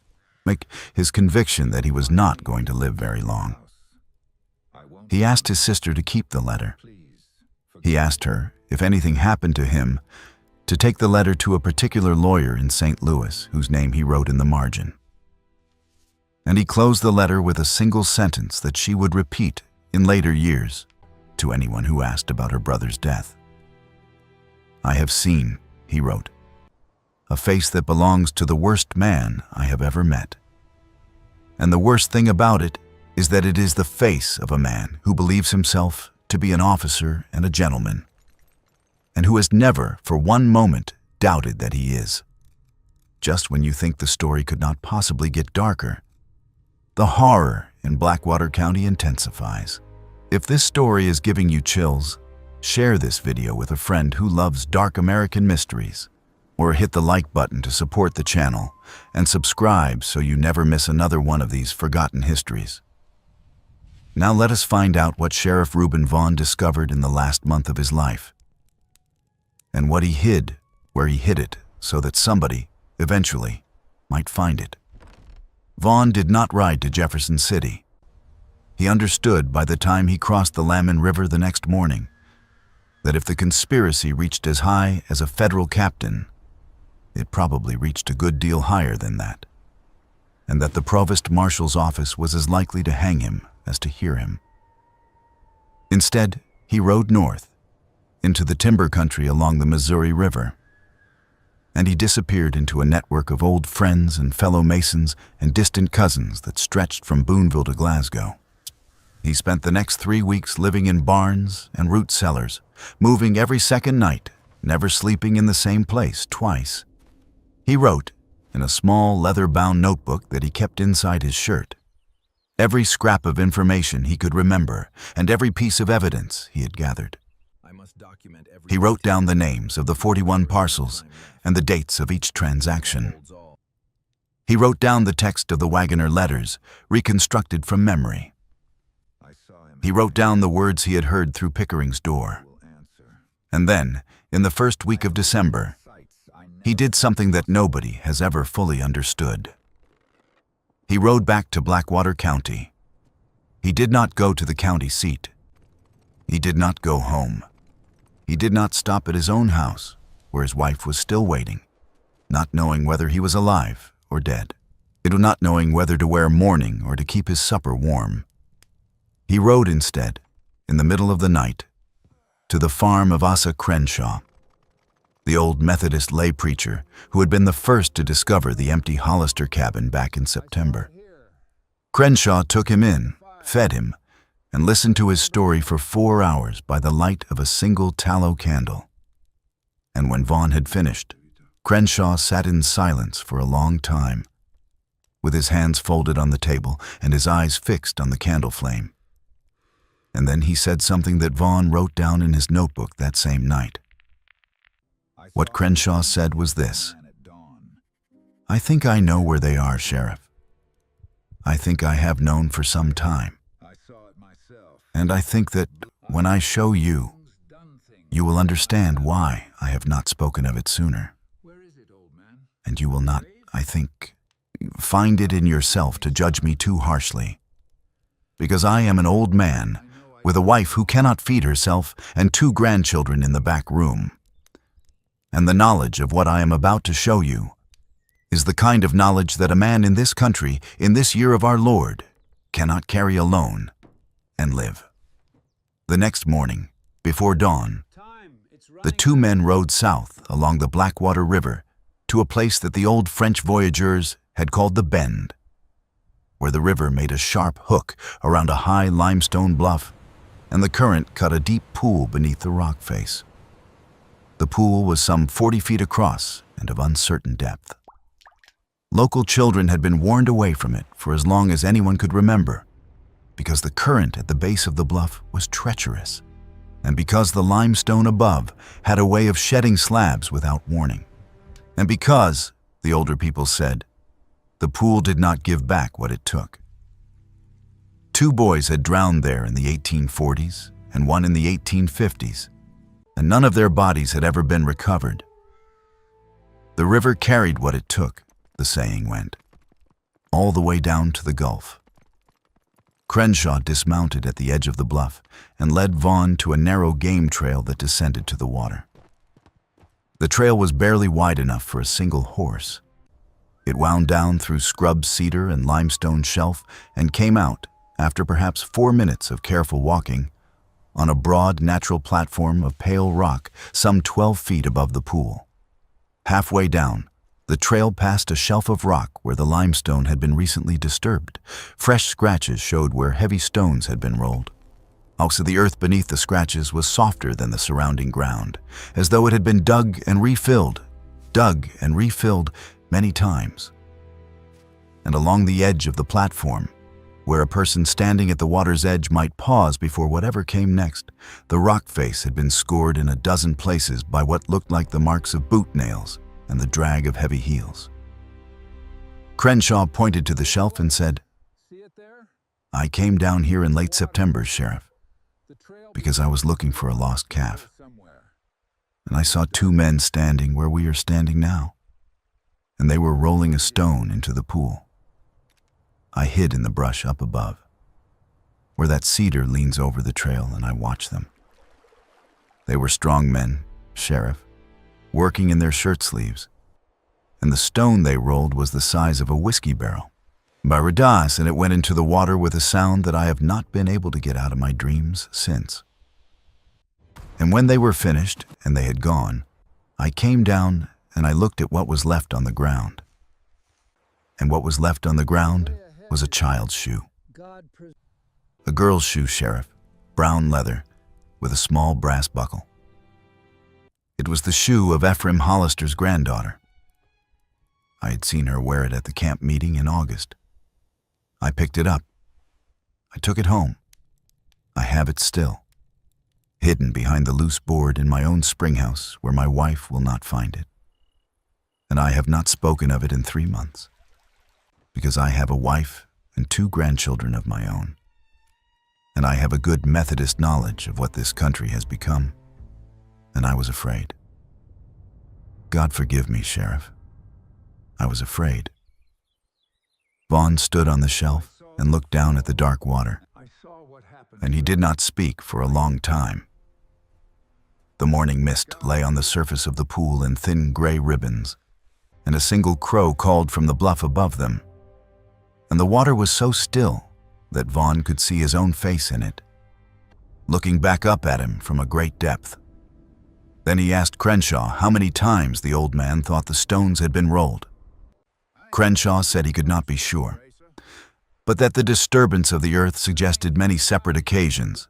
his conviction that he was not going to live very long. He asked his sister to keep the letter. He asked her, if anything happened to him, to take the letter to a particular lawyer in St. Louis, whose name he wrote in the margin. And he closed the letter with a single sentence that she would repeat in later years to anyone who asked about her brother's death. "I have seen," he wrote, "a face that belongs to the worst man I have ever met. And the worst thing about it is that it is the face of a man who believes himself to be an officer and a gentleman, and who has never, for one moment, doubted that he is. Just when you think the story could not possibly get darker, the horror in Blackwater County intensifies. If this story is giving you chills, share this video with a friend who loves dark American mysteries, or hit the like button to support the channel, and subscribe so you never miss another one of these forgotten histories. Now let us find out what Sheriff Reuben Vaughn discovered in the last month of his life, and what he hid where he hid it so that somebody, eventually, might find it. Vaughn did not ride to Jefferson City. He understood by the time he crossed the Lamon River the next morning that if the conspiracy reached as high as a federal captain, it probably reached a good deal higher than that, and that the provost marshal's office was as likely to hang him as to hear him. Instead, he rode north, into the timber country along the Missouri River, and he disappeared into a network of old friends and fellow Masons and distant cousins that stretched from Boonville to Glasgow. He spent the next 3 weeks living in barns and root cellars, moving every second night, never sleeping in the same place twice. He wrote, in a small leather-bound notebook that he kept inside his shirt, every scrap of information he could remember and every piece of evidence he had gathered. He wrote down the names of the 41 parcels and the dates of each transaction. He wrote down the text of the Wagoner letters, reconstructed from memory. He wrote down the words he had heard through Pickering's door. And then, in the first week of December, he did something that nobody has ever fully understood. He rode back to Blackwater County. He did not go to the county seat. He did not go home. He did not stop at his own house, where his wife was still waiting, not knowing whether he was alive or dead, not knowing whether to wear mourning or to keep his supper warm. He rode instead, in the middle of the night, to the farm of Asa Crenshaw, the old Methodist lay preacher who had been the first to discover the empty Hollister cabin back in September. Crenshaw took him in, fed him, and listened to his story for 4 hours by the light of a single tallow candle. And when Vaughn had finished, Crenshaw sat in silence for a long time, with his hands folded on the table and his eyes fixed on the candle flame. And then he said something that Vaughn wrote down in his notebook that same night. What Crenshaw said was this: "I think I know where they are, Sheriff. I think I have known for some time. And I think that when I show you, you will understand why I have not spoken of it sooner. And you will not, I think, find it in yourself to judge me too harshly. Because I am an old man with a wife who cannot feed herself and 2 grandchildren in the back room. And the knowledge of what I am about to show you is the kind of knowledge that a man in this country, in this year of our Lord, cannot carry alone and live." The next morning, before dawn, the 2 men rode south along the Blackwater River to a place that the old French voyageurs had called the Bend, where the river made a sharp hook around a high limestone bluff, and the current cut a deep pool beneath the rock face. The pool was some 40 feet across and of uncertain depth. Local children had been warned away from it for as long as anyone could remember, because the current at the base of the bluff was treacherous, and because the limestone above had a way of shedding slabs without warning, and because, the older people said, the pool did not give back what it took. 2 boys had drowned there in the 1840s and one in the 1850s, and none of their bodies had ever been recovered. The river carried what it took, the saying went, all the way down to the Gulf. Crenshaw dismounted at the edge of the bluff and led Vaughn to a narrow game trail that descended to the water. The trail was barely wide enough for a single horse. It wound down through scrub cedar and limestone shelf and came out, after perhaps 4 minutes of careful walking, on a broad natural platform of pale rock some 12 feet above the pool. Halfway down, the trail passed a shelf of rock where the limestone had been recently disturbed. Fresh scratches showed where heavy stones had been rolled. Also, the earth beneath the scratches was softer than the surrounding ground, as though it had been dug and refilled many times. And along the edge of the platform, where a person standing at the water's edge might pause before whatever came next, the rock face had been scored in a dozen places by what looked like the marks of boot nails and the drag of heavy heels. Crenshaw pointed to the shelf and said, See it there? "I came down here in late September, Sheriff, because I was looking for a lost calf. And I saw two men standing where we are standing now, and they were rolling a stone into the pool. I hid in the brush up above, where that cedar leans over the trail, and I watched them. They were strong men, Sheriff, working in their shirt sleeves, and the stone they rolled was the size of a whiskey barrel. Baradas, and it went into the water with a sound that I have not been able to get out of my dreams since. And when they were finished and they had gone, I came down and I looked at what was left on the ground. And what was left on the ground was a child's shoe. A girl's shoe, Sheriff, brown leather, with a small brass buckle. It was the shoe of Ephraim Hollister's granddaughter. I had seen her wear it at the camp meeting in August. I picked it up. I took it home. I have it still, hidden behind the loose board in my own spring house where my wife will not find it. And I have not spoken of it in 3 months, because I have a wife and 2 grandchildren of my own. And I have a good Methodist knowledge of what this country has become. And I was afraid. God forgive me, Sheriff. I was afraid. Vaughn stood on the shelf and looked down at the dark water, and he did not speak for a long time. The morning mist lay on the surface of the pool in thin gray ribbons, and a single crow called from the bluff above them. And the water was so still that Vaughn could see his own face in it, looking back up at him from a great depth. Then he asked Crenshaw how many times the old man thought the stones had been rolled. Crenshaw said he could not be sure, but that the disturbance of the earth suggested many separate occasions,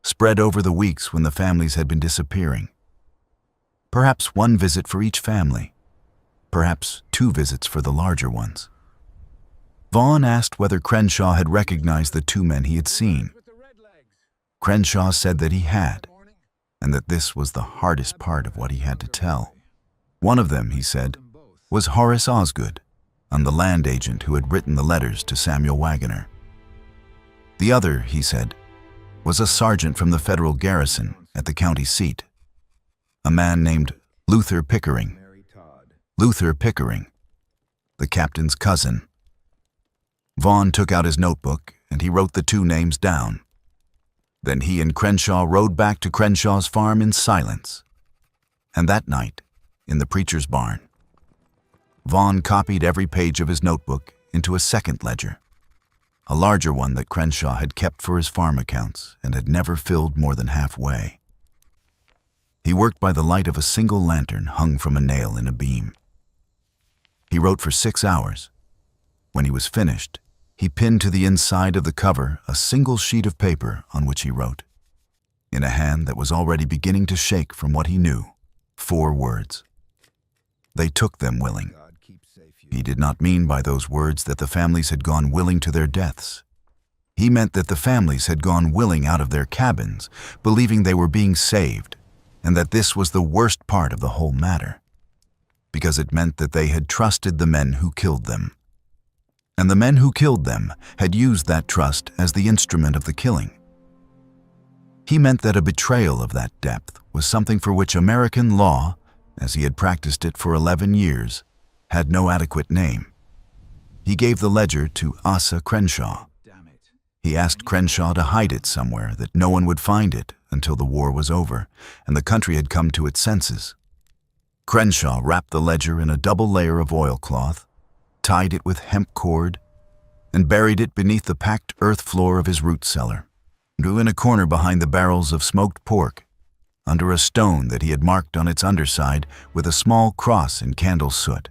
spread over the weeks when the families had been disappearing. Perhaps 1 visit for each family, perhaps 2 visits for the larger ones. Vaughn asked whether Crenshaw had recognized the 2 men he had seen. Crenshaw said that he had, and that this was the hardest part of what he had to tell. One of them, he said, was Horace Osgood, and the land agent who had written the letters to Samuel Wagoner. The other, he said, was a sergeant from the federal garrison at the county seat, a man named Luther Pickering. Luther Pickering, the captain's cousin. Vaughn took out his notebook and he wrote the 2 names down. Then he and Crenshaw rode back to Crenshaw's farm in silence. And that night, in the preacher's barn, Vaughn copied every page of his notebook into a second ledger, a larger one that Crenshaw had kept for his farm accounts and had never filled more than halfway. He worked by the light of a single lantern hung from a nail in a beam. He wrote for 6 hours. When he was finished, he pinned to the inside of the cover a single sheet of paper on which he wrote, in a hand that was already beginning to shake from what he knew, 4 words. They took them willing. He did not mean by those words that the families had gone willing to their deaths. He meant that the families had gone willing out of their cabins, believing they were being saved, and that this was the worst part of the whole matter, because it meant that they had trusted the men who killed them. And the men who killed them had used that trust as the instrument of the killing. He meant that a betrayal of that depth was something for which American law, as he had practiced it for 11 years, had no adequate name. He gave the ledger to Asa Crenshaw. He asked Crenshaw to hide it somewhere that no one would find it until the war was over and the country had come to its senses. Crenshaw wrapped the ledger in a double layer of oilcloth, tied it with hemp cord, and buried it beneath the packed earth floor of his root cellar, drew in a corner behind the barrels of smoked pork, under a stone that he had marked on its underside with a small cross in candle soot.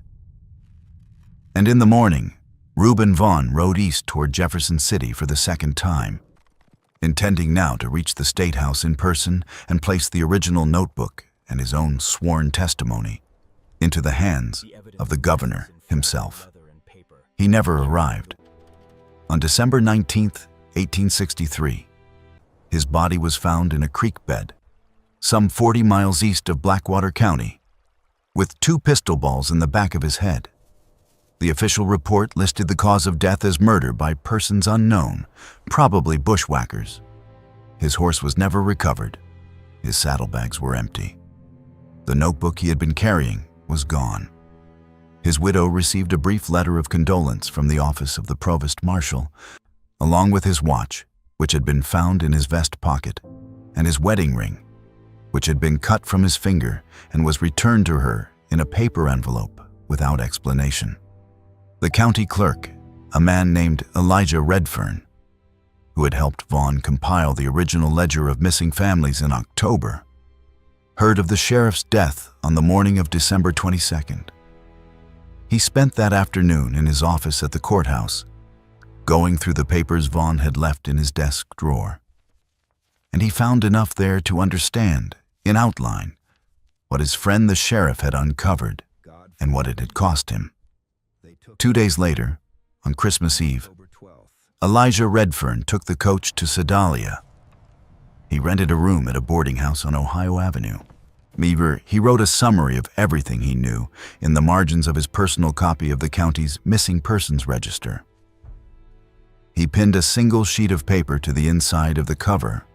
And in the morning, Reuben Vaughn rode east toward Jefferson City for the second time. intending now to reach the State House in person and place the original notebook and his own sworn testimony into the hands of the governor himself. He never arrived. On December 19, 1863, his body was found in a creek bed, some 40 miles east of Blackwater County, with 2 pistol balls in the back of his head. The official report listed the cause of death as murder by persons unknown, probably bushwhackers. His horse was never recovered. His saddlebags were empty. The notebook he had been carrying was gone. His widow received a brief letter of condolence from the office of the provost marshal, along with his watch, which had been found in his vest pocket, and his wedding ring, which had been cut from his finger and was returned to her in a paper envelope without explanation. The county clerk, a man named Elijah Redfern, who had helped Vaughn compile the original ledger of missing families in October, heard of the sheriff's death on the morning of December 22nd. He spent that afternoon in his office at the courthouse, going through the papers Vaughn had left in his desk drawer. And he found enough there to understand, in outline, what his friend the sheriff had uncovered and what it had cost him. 2 days later, on Christmas Eve, Elijah Redfern took the coach to Sedalia. He rented a room at a boarding house on Ohio Avenue. He wrote a summary of everything he knew in the margins of his personal copy of the county's missing persons register. He pinned a single sheet of paper to the inside of the cover,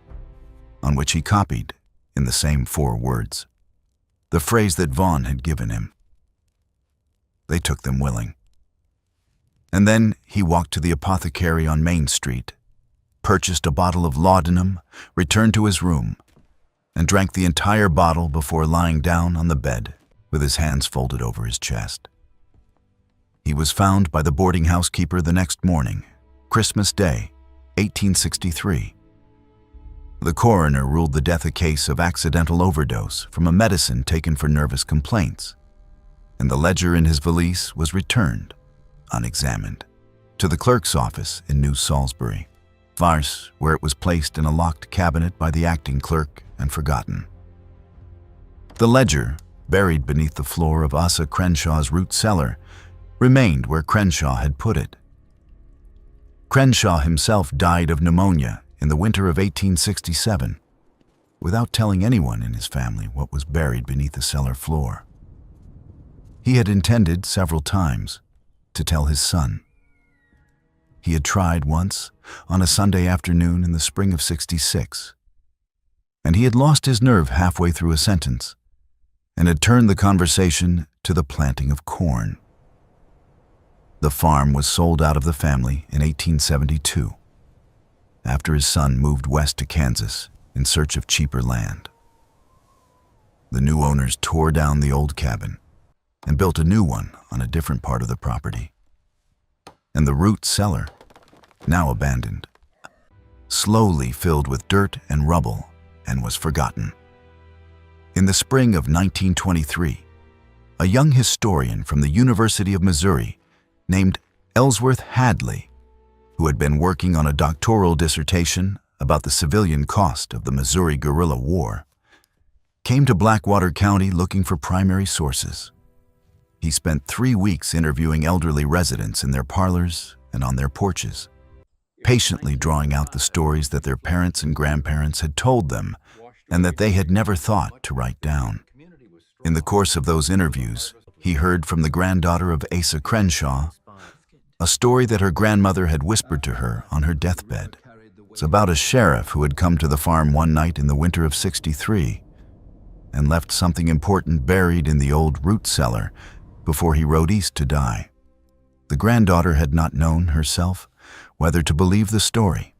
on which he copied, in the same 4 words, the phrase that Vaughn had given him. They took them willing. And then he walked to the apothecary on Main Street, purchased a bottle of laudanum, returned to his room, and drank the entire bottle before lying down on the bed with his hands folded over his chest. He was found by the boarding house keeper the next morning, Christmas Day, 1863. The coroner ruled the death a case of accidental overdose from a medicine taken for nervous complaints, and the ledger in his valise was returned, unexamined, to the clerk's office in New Salisbury, Vars, where it was placed in a locked cabinet by the acting clerk and forgotten. The ledger, buried beneath the floor of Asa Crenshaw's root cellar, remained where Crenshaw had put it. Crenshaw himself died of pneumonia in the winter of 1867, without telling anyone in his family what was buried beneath the cellar floor. He had intended several times to tell his son. He had tried once on a Sunday afternoon in the spring of '66, and he had lost his nerve halfway through a sentence and had turned the conversation to the planting of corn. The farm was sold out of the family in 1872, after his son moved west to Kansas in search of cheaper land. The new owners tore down the old cabin and built a new one on a different part of the property. And the root cellar, now abandoned, slowly filled with dirt and rubble and was forgotten. In the spring of 1923, a young historian from the University of Missouri named Ellsworth Hadley, who had been working on a doctoral dissertation about the civilian cost of the Missouri guerrilla war, came to Blackwater County looking for primary sources. He spent 3 weeks interviewing elderly residents in their parlors and on their porches, patiently drawing out the stories that their parents and grandparents had told them and that they had never thought to write down. In the course of those interviews, he heard from the granddaughter of Asa Crenshaw a story that her grandmother had whispered to her on her deathbed. It's about a sheriff who had come to the farm one night in the winter of '63 and left something important buried in the old root cellar before he rode east to die. The granddaughter had not known herself whether to believe the story.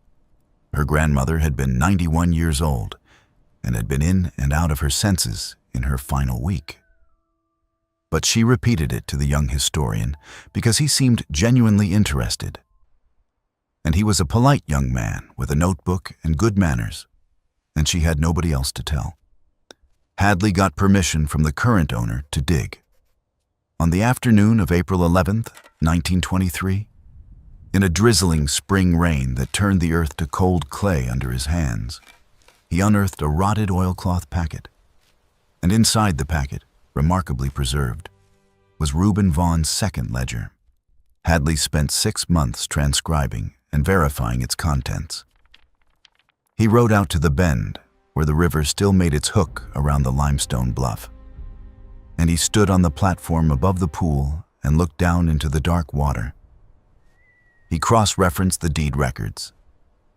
Her grandmother had been 91 years old and had been in and out of her senses in her final week. But she repeated it to the young historian because he seemed genuinely interested. And he was a polite young man with a notebook and good manners, and she had nobody else to tell. Hadley got permission from the current owner to dig. On the afternoon of April 11th, 1923, In a drizzling spring rain that turned the earth to cold clay under his hands, he unearthed a rotted oilcloth packet. And inside the packet, remarkably preserved, was Reuben Vaughan's second ledger. Hadley spent 6 months transcribing and verifying its contents. He rode out to the bend, where the river still made its hook around the limestone bluff. And he stood on the platform above the pool and looked down into the dark water. He cross-referenced the deed records.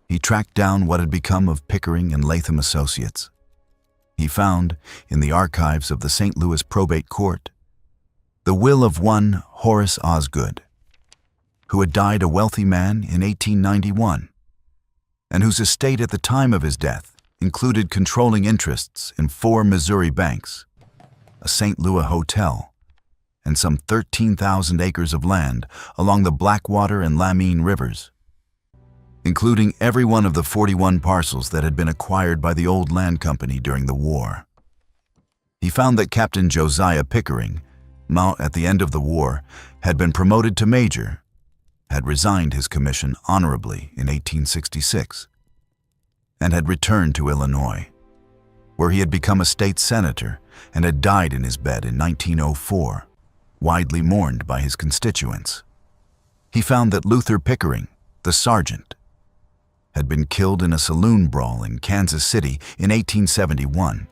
He tracked down what had become of Pickering and Latham Associates. He found, in the archives of the St. Louis Probate Court, the will of one Horace Osgood, who had died a wealthy man in 1891, and whose estate at the time of his death included controlling interests in 4 Missouri banks, a St. Louis hotel, and some 13,000 acres of land along the Blackwater and Lamine rivers, including every one of the 41 parcels that had been acquired by the old land company during the war. He found that Captain Josiah Pickering, at the end of the war, had been promoted to major, had resigned his commission honorably in 1866, and had returned to Illinois, where he had become a state senator and had died in his bed in 1904, widely mourned by his constituents. He found that Luther Pickering, the sergeant, had been killed in a saloon brawl in Kansas City in 1871,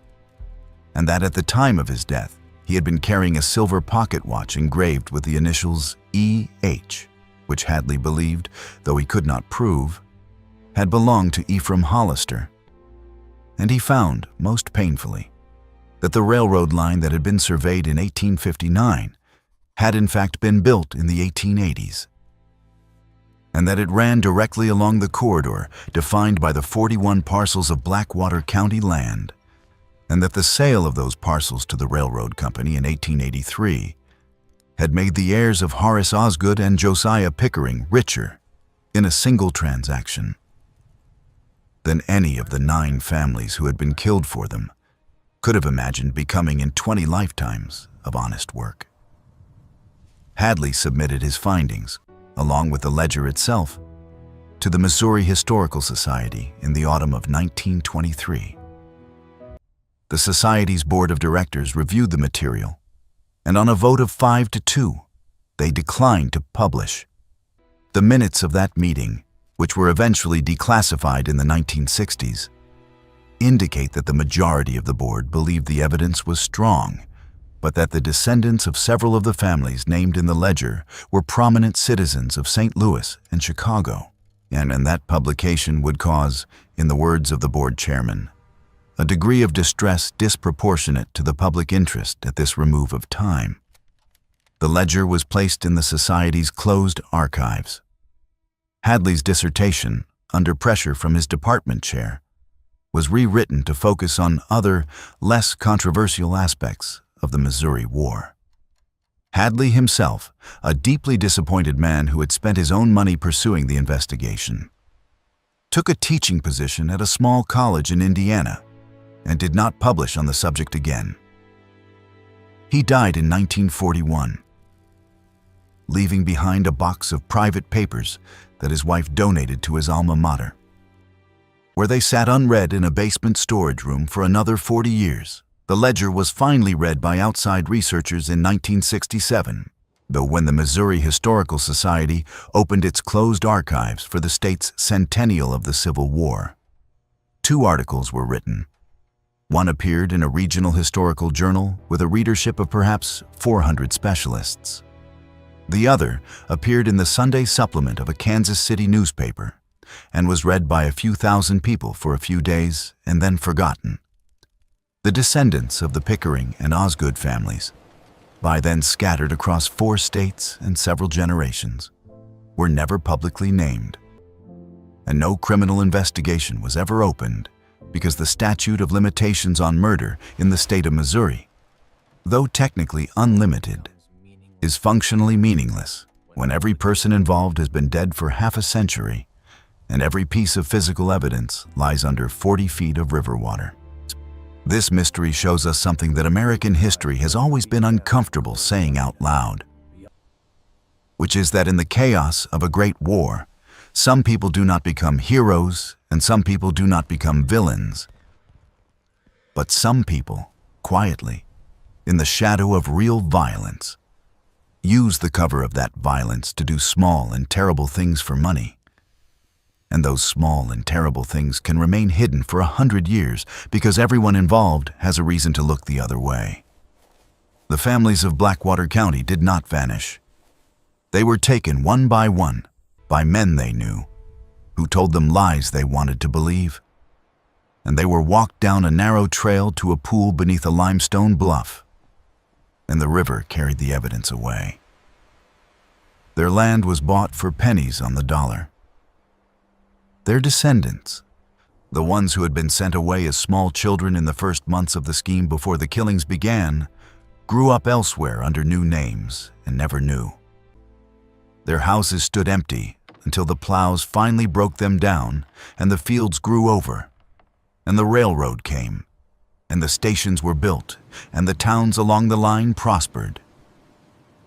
and that at the time of his death, he had been carrying a silver pocket watch engraved with the initials E.H., which Hadley believed, though he could not prove, had belonged to Ephraim Hollister. And he found, most painfully, that the railroad line that had been surveyed in 1859 had in fact been built in the 1880s, and that it ran directly along the corridor defined by the 41 parcels of Blackwater County land, and that the sale of those parcels to the railroad company in 1883 had made the heirs of Horace Osgood and Josiah Pickering richer in a single transaction than any of the 9 families who had been killed for them could have imagined becoming in 20 lifetimes of honest work. Hadley submitted his findings, along with the ledger itself, to the Missouri Historical Society in the autumn of 1923. The Society's board of directors reviewed the material, and on a vote of 5-2, they declined to publish. The minutes of that meeting, which were eventually declassified in the 1960s, indicate that the majority of the board believed the evidence was strong, but that the descendants of several of the families named in the ledger were prominent citizens of St. Louis and Chicago, and that publication would cause, in the words of the board chairman, a degree of distress disproportionate to the public interest at this remove of time. The ledger was placed in the Society's closed archives. Hadley's dissertation, under pressure from his department chair, was rewritten to focus on other, less controversial aspects of the Missouri War. Hadley himself, a deeply disappointed man who had spent his own money pursuing the investigation, took a teaching position at a small college in Indiana and did not publish on the subject again. He died in 1941, leaving behind a box of private papers that his wife donated to his alma mater, where they sat unread in a basement storage room for another 40 years. The ledger was finally read by outside researchers in 1967, though when the Missouri Historical Society opened its closed archives for the state's centennial of the Civil War. 2 articles were written. One appeared in a regional historical journal with a readership of perhaps 400 specialists. The other appeared in the Sunday supplement of a Kansas City newspaper and was read by a few thousand people for a few days and then forgotten. The descendants of the Pickering and Osgood families, by then scattered across 4 states and several generations, were never publicly named, and no criminal investigation was ever opened because the statute of limitations on murder in the state of Missouri, though technically unlimited, is functionally meaningless when every person involved has been dead for half a century and every piece of physical evidence lies under 40 feet of river water. This mystery shows us something that American history has always been uncomfortable saying out loud. which is that in the chaos of a great war, some people do not become heroes and some people do not become villains. But some people, quietly, in the shadow of real violence, use the cover of that violence to do small and terrible things for money. And those small and terrible things can remain hidden for 100 years because everyone involved has a reason to look the other way. The families of Blackwater County did not vanish. They were taken one by men they knew, who told them lies they wanted to believe. And they were walked down a narrow trail to a pool beneath a limestone bluff, and the river carried the evidence away. Their land was bought for pennies on the dollar. Their descendants, the ones who had been sent away as small children in the first months of the scheme before the killings began, grew up elsewhere under new names and never knew. Their houses stood empty until the plows finally broke them down and the fields grew over, and the railroad came, and the stations were built, and the towns along the line prospered.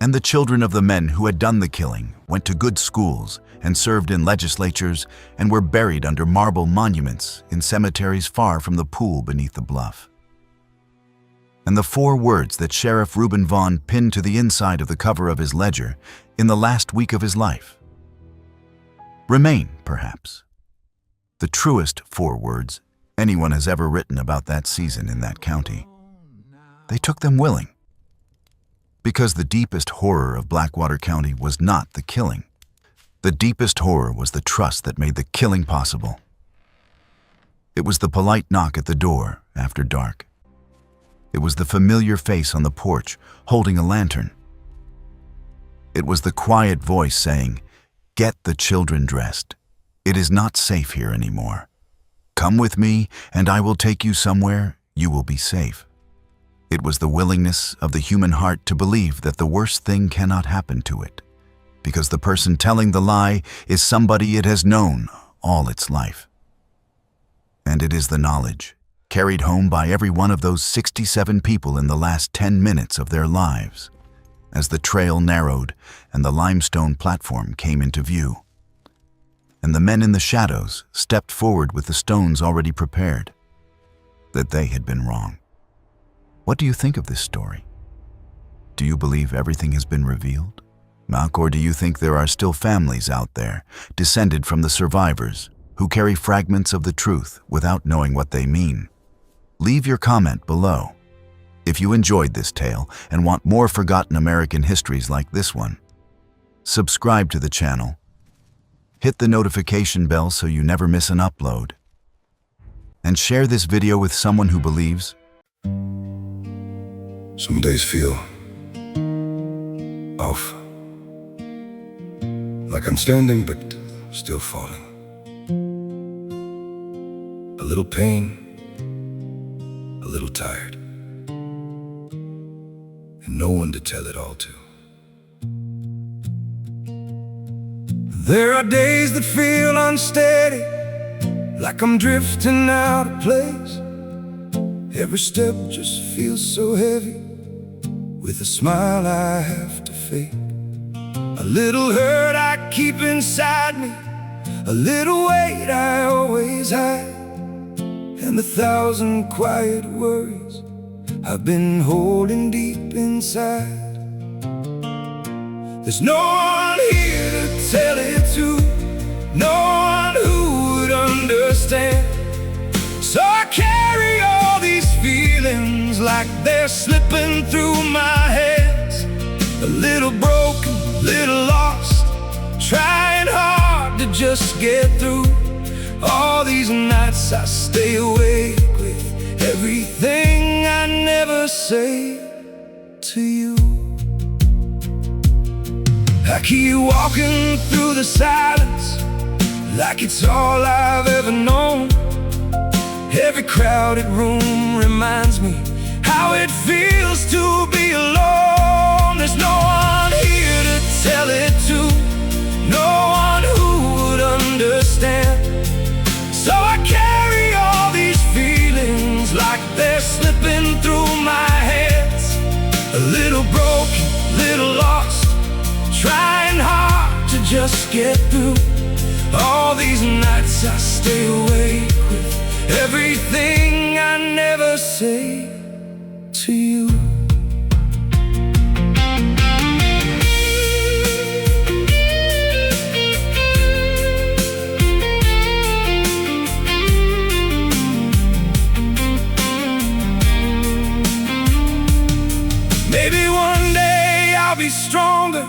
And the children of the men who had done the killing went to good schools and served in legislatures and were buried under marble monuments in cemeteries far from the pool beneath the bluff. And the 4 words that Sheriff Reuben Vaughn pinned to the inside of the cover of his ledger in the last week of his life remain, perhaps, the truest 4 words anyone has ever written about that season in that county. They took them willing. Because the deepest horror of Blackwater County was not the killing. The deepest horror was the trust that made the killing possible. It was the polite knock at the door after dark. It was the familiar face on the porch holding a lantern. It was the quiet voice saying, "Get the children dressed. It is not safe here anymore. Come with me, and I will take you somewhere you will be safe." It was the willingness of the human heart to believe that the worst thing cannot happen to it, because the person telling the lie is somebody it has known all its life. And it is the knowledge, carried home by every one of those 67 people in the last 10 minutes of their lives, as the trail narrowed and the limestone platform came into view, and the men in the shadows stepped forward with the stones already prepared, that they had been wrong. What do you think of this story? Do you believe everything has been revealed? Or do you think there are still families out there, descended from the survivors, who carry fragments of the truth without knowing what they mean? Leave your comment below. If you enjoyed this tale and want more forgotten American histories like this one, subscribe to the channel. Hit the notification bell so you never miss an upload. And share this video with someone who believes. Some days feel off, like I'm standing but still falling. A little pain, a little tired, and no one to tell it all to. There are days that feel unsteady, like I'm drifting out of place. Every step just feels so heavy, with a smile I have to fake. A little hurt I keep inside me, a little weight I always hide, and 1,000 quiet worries I've been holding deep inside. There's no one here to tell it to, no one who would understand. So I carry all these feelings like they're slipping through my hands. A little broken, little lost, trying hard to just get through. All these nights I stay awake with everything I never say to you. I keep walking through the silence like it's all I've ever known. Every crowded room reminds me how it feels to be alone. There's no one here to tell it to, no one who would understand. So I carry all these feelings like they're slipping through my hands. A little broken, little lost, trying hard just get through all these nights I stay awake with everything I never say to you. Maybe one day I'll be stronger,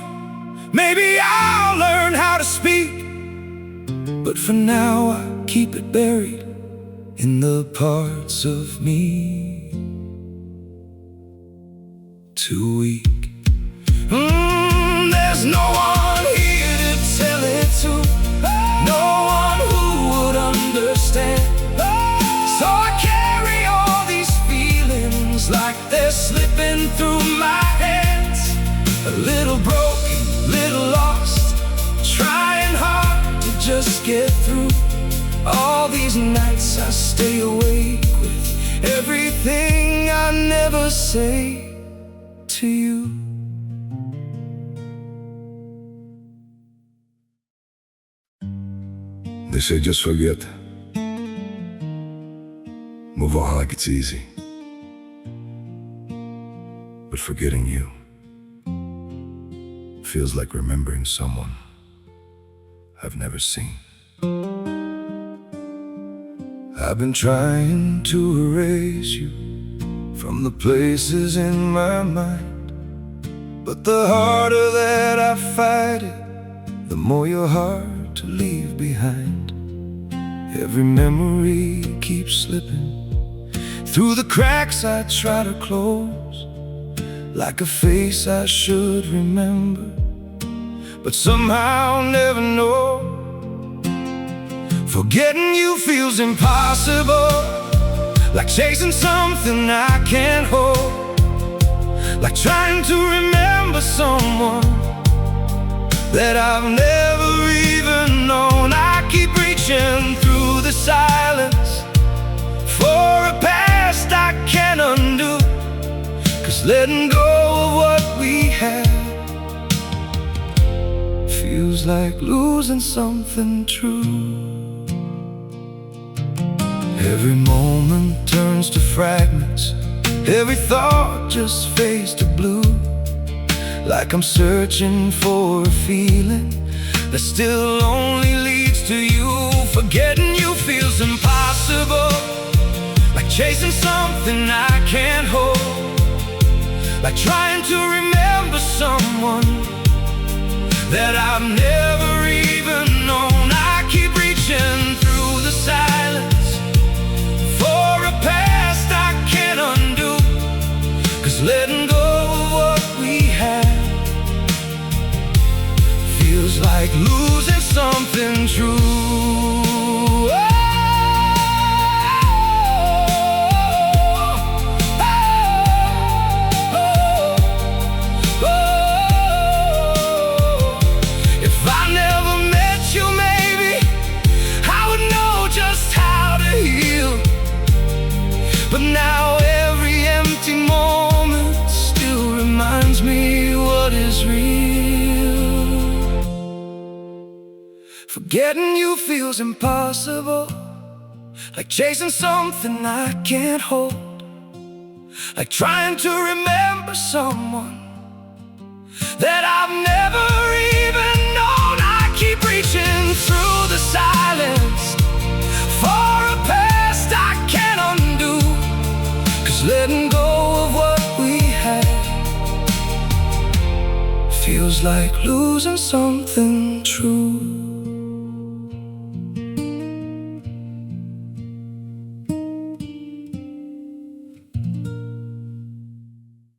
maybe I'll learn how to speak, but for now I keep it buried in the parts of me too weak. There's no one here to tell it to, no one who would understand. So I carry all these feelings like they're slipping through my hands. A little broken, little lost, trying hard to just get through all these nights I stay awake with everything I never say to you. They say just forget. Move on like it's easy. But forgetting you feels like remembering someone I've never seen. I've been trying to erase you from the places in my mind, but the harder that I fight it, the more you're hard to leave behind. Every memory keeps slipping through the cracks I try to close, like a face I should remember, but somehow never know. Forgetting you feels impossible, like chasing something I can't hold, like trying to remember someone that I've never even known. I keep reaching through the silence for a past I can't undo, 'cause letting go of what we had feels like losing something true. Every moment turns to fragments, every thought just fades to blue, like I'm searching for a feeling that still only leads to you. Forgetting you feels impossible, like chasing something I can't hold, like trying to remember someone that I've never even known. I keep reaching through the silence for a past I can't undo, 'cause letting go of what we had feels like losing something true. If I never met you, maybe I would know just how to heal, but now every empty moment still reminds me what is real. Forgetting you feels impossible, like chasing something I can't hold, like trying to remember someone that I've never even known. I keep reaching through the silence for a past I can't undo, 'cause letting go of what we had feels like losing something true.